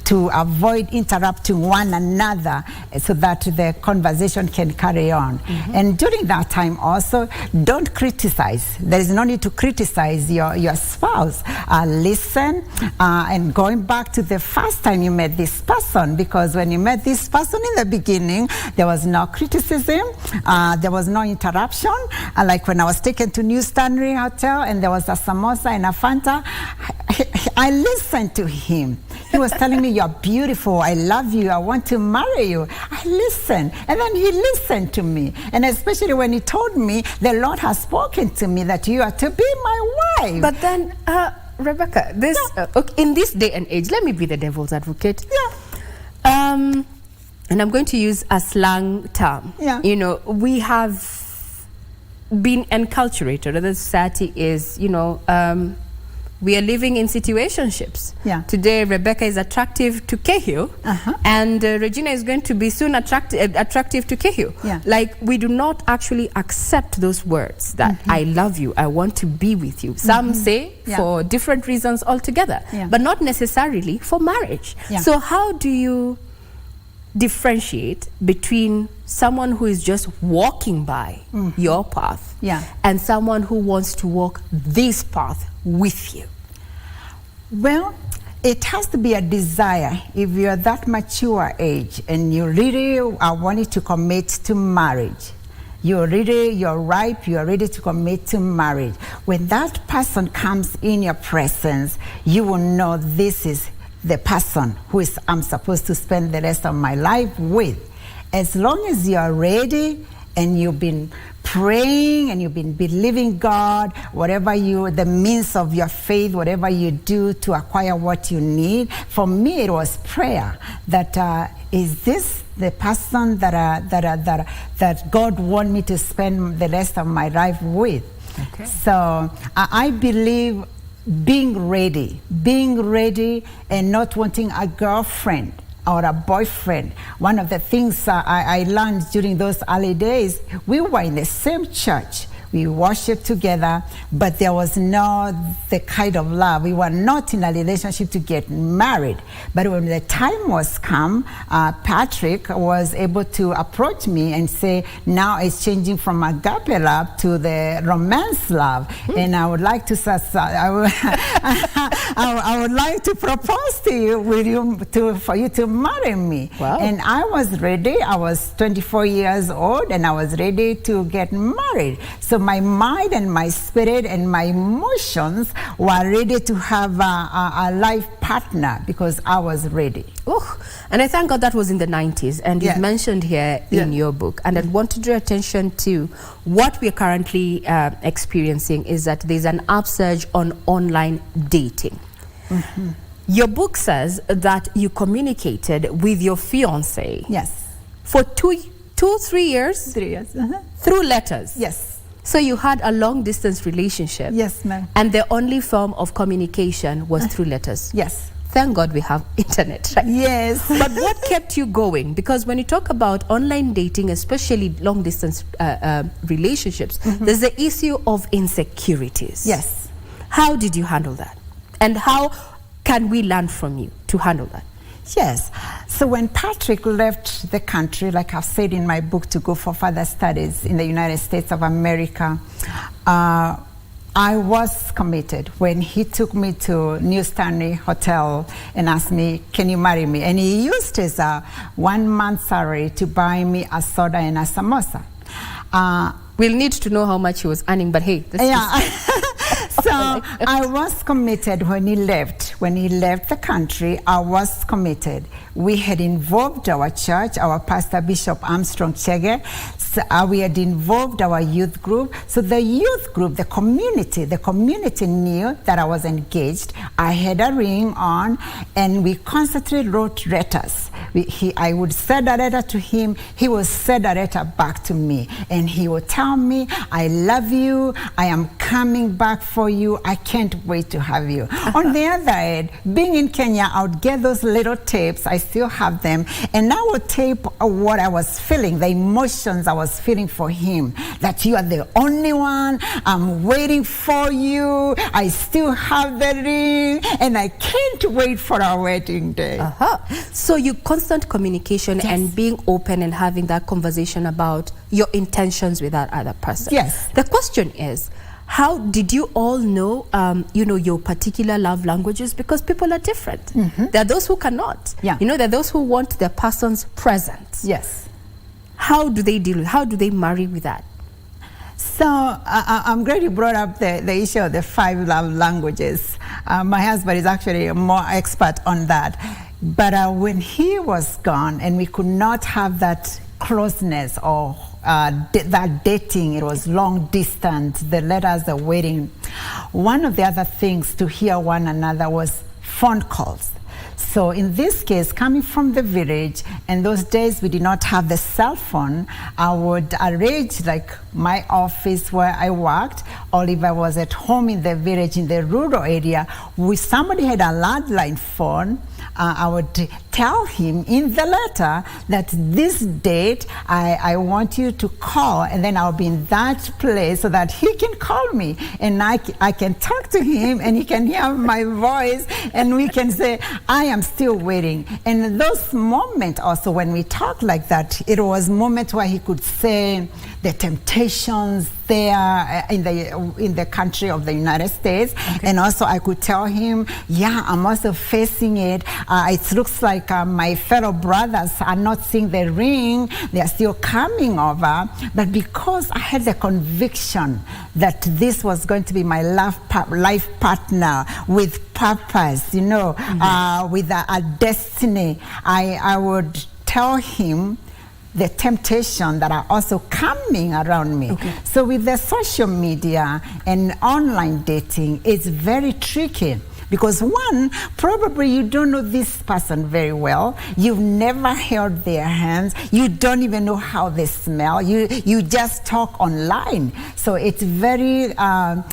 to avoid interrupting one another so that the conversation can carry on. And during that time also, don't criticize. There is no need to criticize your spouse. Listen, and going back to the first time you met this person, because when you met this person in the beginning, there was no criticism, there was no interruption. Like when I was taken to New Stanley Hotel and there was a samosa and a Fanta, I listened to him. He was telling me, you're beautiful, I love you, I want to marry you. I listened, and then he listened to me. And especially when he told me, the Lord has spoken to me that you are to be my wife. But then, Rebecca, this in this day and age, let me be the devil's advocate. And I'm going to use a slang term. You know, we have been enculturated, or the society is, you know, we are living in situationships. Today, Rebecca is attractive to Kehiu, and Regina is going to be soon attractive to Kehiu. Like, we do not actually accept those words that I love you, I want to be with you. Some say for different reasons altogether, but not necessarily for marriage. So how do you differentiate between someone who is just walking by your path and someone who wants to walk this path with you? Well, it has to be a desire. If you're that mature age and you really are wanting to commit to marriage, you're ripe, you're ready to commit to marriage. When that person comes in your presence, you will know this is the person who I'm supposed to spend the rest of my life with. As long as you are ready and you've been praying and you've been believing God, whatever the means of your faith, whatever you do to acquire what you need. For me, it was prayer. That is this the person that God want me to spend the rest of my life with? So I believe being ready and not wanting a girlfriend or a boyfriend. One of the things I learned during those early days, we were in the same church. We worshiped together, but there was not the kind of love. We were not in a relationship to get married. But when the time was come, Patrick was able to approach me and say, now it's changing from agape love to the romance love. And I would like to I would like to propose to you, for you to marry me. And I was ready. I was 24 years old and I was ready to get married. So my mind and my spirit and my emotions were ready to have a life partner because I was ready. And I thank God that was in the 90s, and you've mentioned here in your book, and I want to draw attention to what we're currently experiencing is that there's an upsurge on online dating. Your book says that you communicated with your fiancé for 3 years? 3 years. Through letters? So you had a long distance relationship? Yes, ma'am. And the only form of communication was through letters? Yes. Thank God we have internet, right? Yes. But what kept you going? Because when you talk about online dating, especially long distance relationships, there's the issue of insecurities. Yes. How did you handle that? And how can we learn from you to handle that? Yes. So when Patrick left the country, like I've said in my book, to go for further studies in the United States of America, I was committed. When he took me to New Stanley Hotel and asked me, can you marry me? And he used his 1 month salary to buy me a soda and a samosa. We'll need to know how much he was earning, but hey, So I was committed when he left. When he left the country, I was committed. We had involved our church, our pastor, Bishop Armstrong Chege. So, we had involved our youth group. So the youth group, the community knew that I was engaged. I had a ring on, and we constantly wrote letters. I would send a letter to him. He would send a letter back to me, and he would tell me, I love you. I am coming back for you. I can't wait to have you. On the other hand, being in Kenya, I would get those little tapes. I still have them. And I would tape what I was feeling, the emotions I was feeling for him. That you are the only one. I'm waiting for you. I still have the ring. And I can't wait for our wedding day. So you constant communication and being open and having that conversation about your intentions with that other person. Yes. The question is, how did you all know, your particular love languages? Because people are different. There are those who cannot. Yeah. There are those who want their person's presence. Yes. How do they deal with? How do they marry with that? So I'm glad you brought up the issue of the 5 love languages. My husband is actually more expert on that. But when he was gone and we could not have that closeness or that dating, it was long distance, the letters, the wedding. One of the other things to hear one another was phone calls. So in this case, coming from the village, and those days we did not have the cell phone, I would arrange like my office where I worked, or if I was at home in the village, in the rural area, somebody had a landline phone, I would tell him in the letter that this date I want you to call, and then I'll be in that place so that he can call me and I can talk to him and he can hear my voice and we can say, I am still waiting. And those moments also when we talk like that, it was moments where he could say the temptations there in the country of the United States. And also I could tell him, yeah, I'm also facing it. It looks like my fellow brothers are not seeing the ring. They are still coming over. But because I had the conviction that this was going to be my life partner with purpose, with a destiny, I would tell him the temptation that are also coming around me. So with the social media and online dating, it's very tricky. Because one, probably you don't know this person very well. You've never held their hands. You don't even know how they smell. You just talk online. So it's very,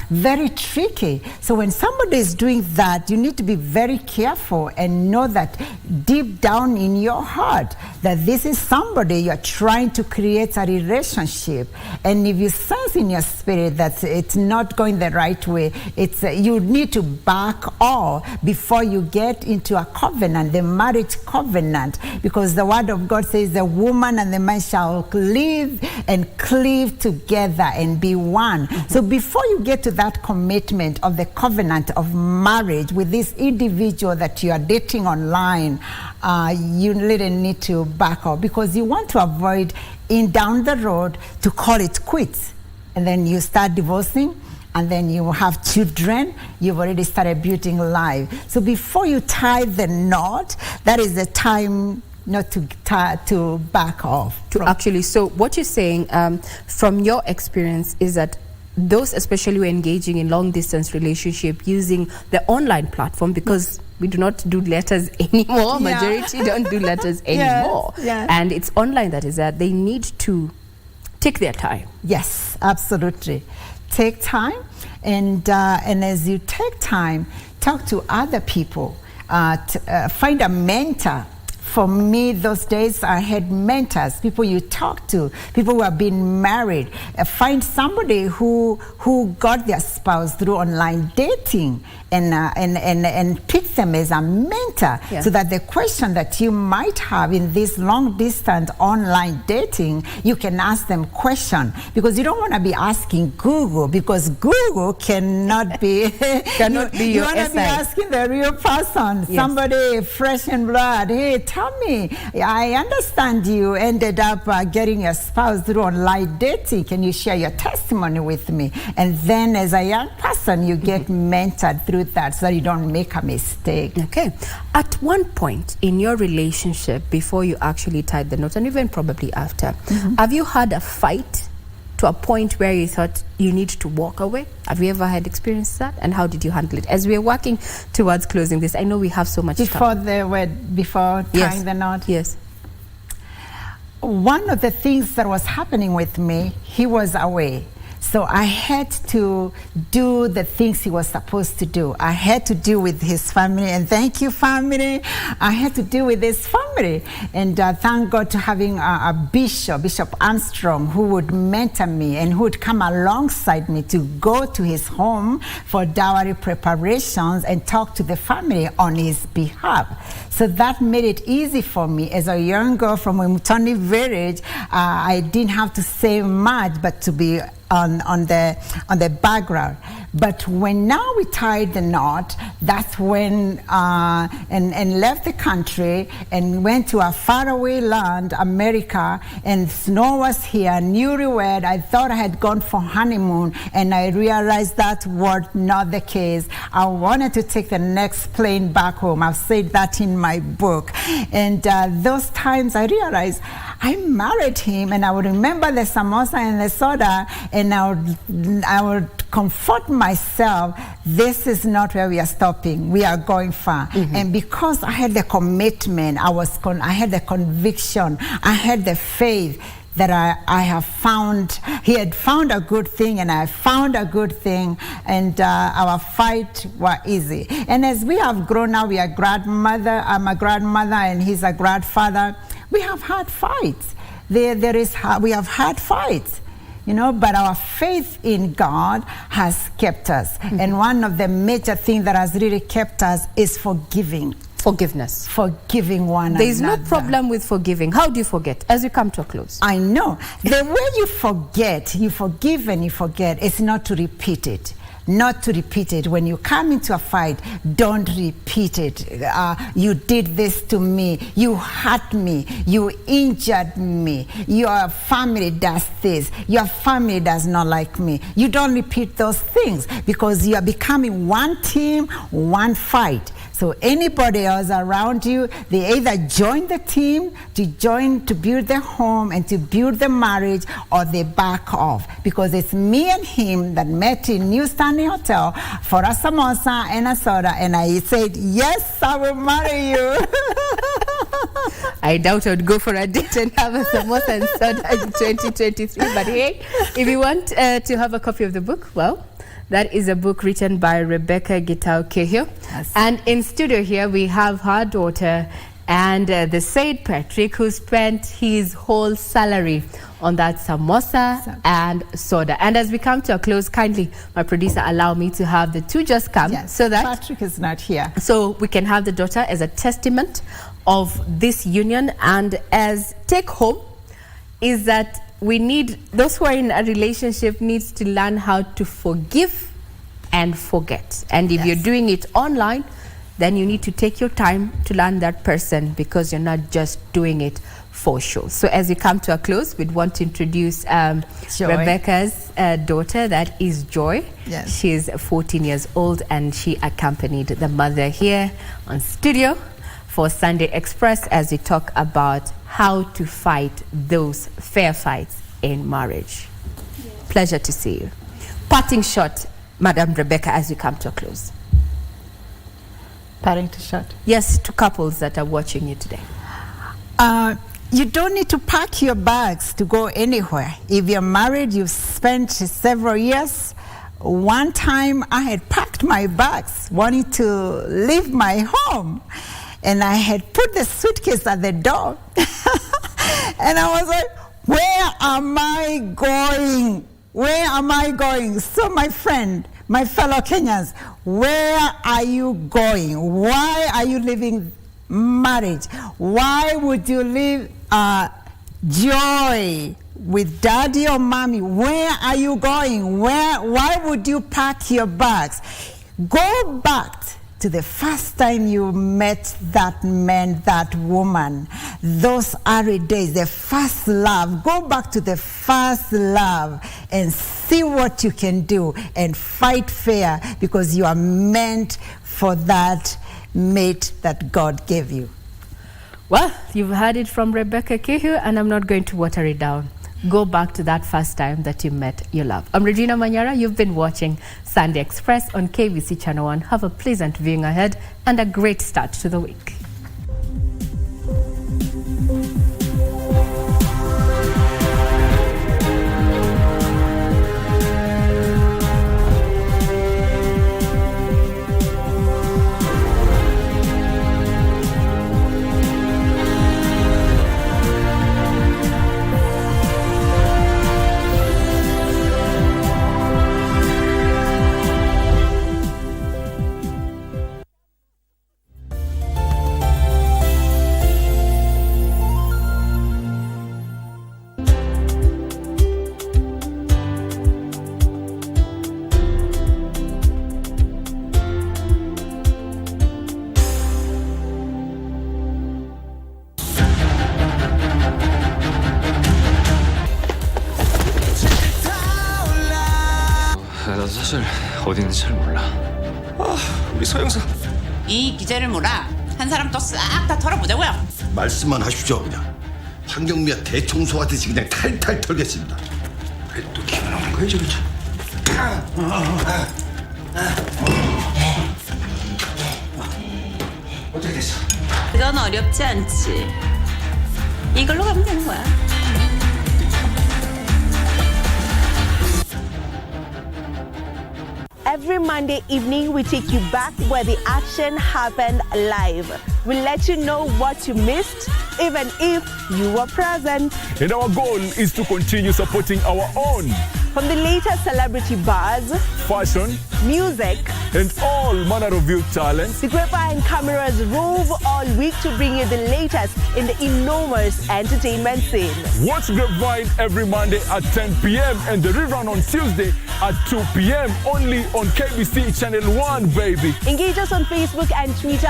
very tricky. So when somebody is doing that, you need to be very careful and know that deep down in your heart that this is somebody you're trying to create a relationship. And if you sense in your spirit that it's not going the right way, you need to back off before you get into a covenant, the marriage covenant, because the word of God says the woman and the man shall live and cleave together and be one. So before you get to that commitment of the covenant of marriage with this individual that you are dating online, you really need to back off because you want to avoid down the road to call it quits. And then you start divorcing, and then you have children, you've already started building life. So before you tie the knot, that is the time not to back off. So what you're saying from your experience is that those especially who are engaging in long distance relationship using the online platform, because we do not do letters anymore, majority don't do letters anymore. And it's online that is that they need to take their time. Yes, absolutely. Take time, and as you take time, talk to other people. Find a mentor. For me, those days I had mentors, people you talk to, people who have been married. Find somebody who got their spouse through online dating and pick them as a mentor, so that the question that you might have in this long distance online dating, you can ask them question, because you don't want to be asking Google, because Google cannot be you want to be asking the real person, somebody fresh in blood. Hey, tell me, I understand you ended up getting your spouse through online dating. Can you share your testimony with me? And then as a young person, you get mentored through that so that you don't make a mistake. Okay. At one point in your relationship, before you actually tied the knot, and even probably after, have you had a fight to a point where you thought you need to walk away? Have you ever had experienced that? And how did you handle it? As we're working towards closing this, I know we have so much before tying the knot? Yes. One of the things that was happening with me, he was away. So I had to do the things he was supposed to do. I had to deal with his family, and thank you, family. I had to deal with his family. And thank God to having a Bishop Armstrong, who would mentor me and who would come alongside me to go to his home for dowry preparations and talk to the family on his behalf. So that made it easy for me. As a young girl from a Mutoni village, I didn't have to say much, but to be on the background. But when now we tied the knot, that's when and left the country and went to a faraway land, America, and snow was here, newlywed. I thought I had gone for honeymoon, and I realized that was not the case. I wanted to take the next plane back home. I've said that in my book. And those times I realized I married him, and I would remember the samosa and the soda, and I would comfort myself, this is not where we are stopping. We are going far. And because I had the commitment, I had the conviction, I had the faith that I have found, he had found a good thing, and I found a good thing, and our fight was easy. And as we have grown now, we are grandmother, I'm a grandmother, and he's a grandfather. We have had fights. We have had fights, you know, but our faith in God has kept us. And one of the major things that has really kept us is forgiving. Forgiveness. Forgiving one another. There is no problem with forgiving. How do you forget? As we come to a close. I know. The way you forget, you forgive and you forget, it's not to repeat it. Not to repeat it. When you come into a fight, don't repeat it. You did this to me. You hurt me. You injured me. Your family does this. Your family does not like me. You don't repeat those things because you are becoming one team, one fight. So anybody else around you, they either join the team to build the home and to build the marriage, or they back off. Because it's me and him that met in New Stanley Hotel for a samosa and a soda, and I said, yes, I will marry you. I doubt I would go for a date and have a samosa and soda in 2023. But hey, if you want to have a copy of the book, well, that is a book written by Rebecca Gitau Kehio. Yes. And in studio here, we have her daughter and the Said Patrick, who spent his whole salary on that samosa and soda. And as we come to a close, kindly, my producer, allow me to have the two just come. Yes, so that Patrick is not here. So we can have the daughter as a testament of this union. And as take home is that we need, those who are in a relationship needs to learn how to forgive and forget. And if you're doing it online, then you need to take your time to learn that person, because you're not just doing it for show. So as we come to a close, we'd want to introduce Rebecca's daughter, that is Joy. Yes. She's 14 years old, and she accompanied the mother here on studio for Sunday Express as we talk about how to fight those fair fights in marriage. Pleasure to see you. Parting shot, Madam Rebecca, as we come to a close. Parting shot? Yes, to couples that are watching you today. You don't need to pack your bags to go anywhere. If you're married, you've spent several years. One time I had packed my bags, wanting to leave my home, and I had put the suitcase at the door. And I was like, where am I going? Where am I going? So my friend, my fellow Kenyans, where are you going? Why are you leaving marriage? Why would you leave joy with daddy or mommy? Where are you going? Why would you pack your bags? Go back to the first time you met that man, that woman, those early days, the first love. Go back to the first love and see what you can do and fight fair, because you are meant for that mate that God gave you. Well, you've heard it from Rebecca Kehio, and I'm not going to water it down. Go back to that first time that you met your love. I'm Regina Manyara. You've been watching Sunday Express on KBC Channel 1. Have a pleasant viewing ahead and a great start to the week. 어디 있는지 잘 몰라. 우리 서영사. 이 기재를 몰아 한 사람 또 싹 다 털어보자고요. 말씀만 하십시오 그냥. 환경미화 대청소하듯이 그냥 탈탈 털겠습니다. 왜 또 기분 나오는 거야 저기 참. 어떻게 됐어? 그건 어렵지 않지. 이걸로 가면 되는 거야. Every Monday evening, we take you back where the action happened live. We'll let you know what you missed, even if you were present. And our goal is to continue supporting our own. From the latest celebrity buzz, fashion, music, and all manner of youth talents, the Grapevine cameras rove all week to bring you the latest in the enormous entertainment scene. Watch Grapevine every Monday at 10 p.m. and the rerun on Tuesday at 2 p.m. only on KBC Channel 1, baby. Engage us on Facebook and Twitter,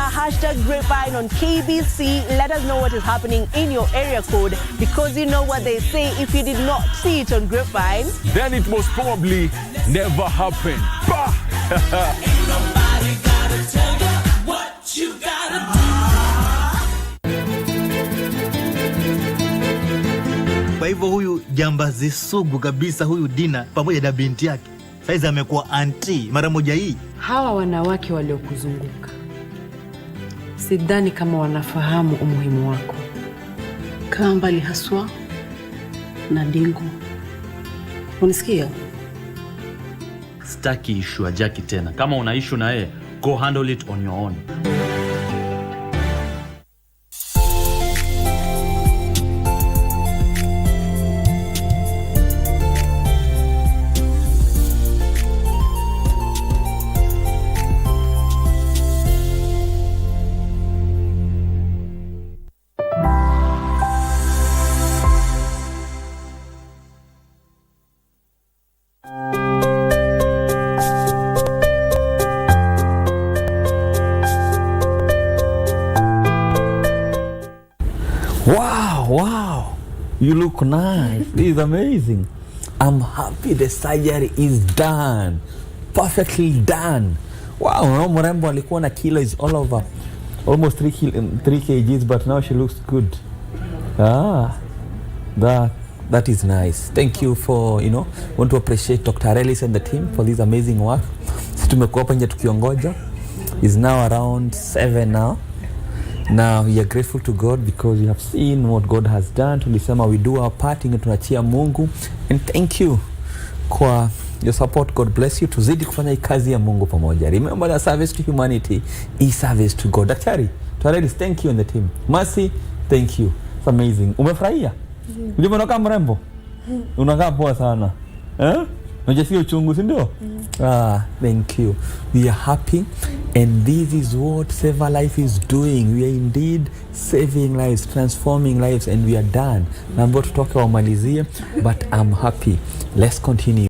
#Grapevine on KBC. Let us know what is happening in your area code, because you know what they say, if you did not see it on Grapevine, then it most probably never happened. Bah! Ain't nobody gotta tell you what you gotta do. Kwa hivyo huyu jambazi sugu kabisa huyu Dina pamoja na binti yake saizi amekuwa anti mara moja hii. Hawa wanawake waliokuzunguka sidhani kama wanafahamu umuhimu wako. Kaa mbali haswa na Dingo. Unisikia? Sitaki issue ya Jackie tena. Kama una issue na yeye, go handle it on your own. Wow, you look nice. This is amazing. I'm happy the surgery is done. Perfectly done. Wow, mrembo alikuwa na kilo is all over. Almost 3 kgs, but now she looks good. That is nice. Thank you for, want to appreciate Dr. Ellis and the team for this amazing work. Sisi tumekuwa hapa nje tukiongoja. It's now around 7 now. Now we are grateful to God because we have seen what God has done. Tulisema we do our part, tunachia Mungu, and thank you kwa your support. God bless you. Tuzidi kufanya kazi ya Mungu pamoja. Remember that service to humanity is service to God. Daktari, thank you and the team. Mercy, thank you. It's amazing. Umefurahia? Unajua unakaa mrembo? Unakaa poa sana. Unajisikia uchungu, si ndio? Thank you. We are happy, and this is what Save a Life is doing. We are indeed saving lives, transforming lives, and we are done. Naomba tutoke wamalizie, but I'm happy. Let's continue.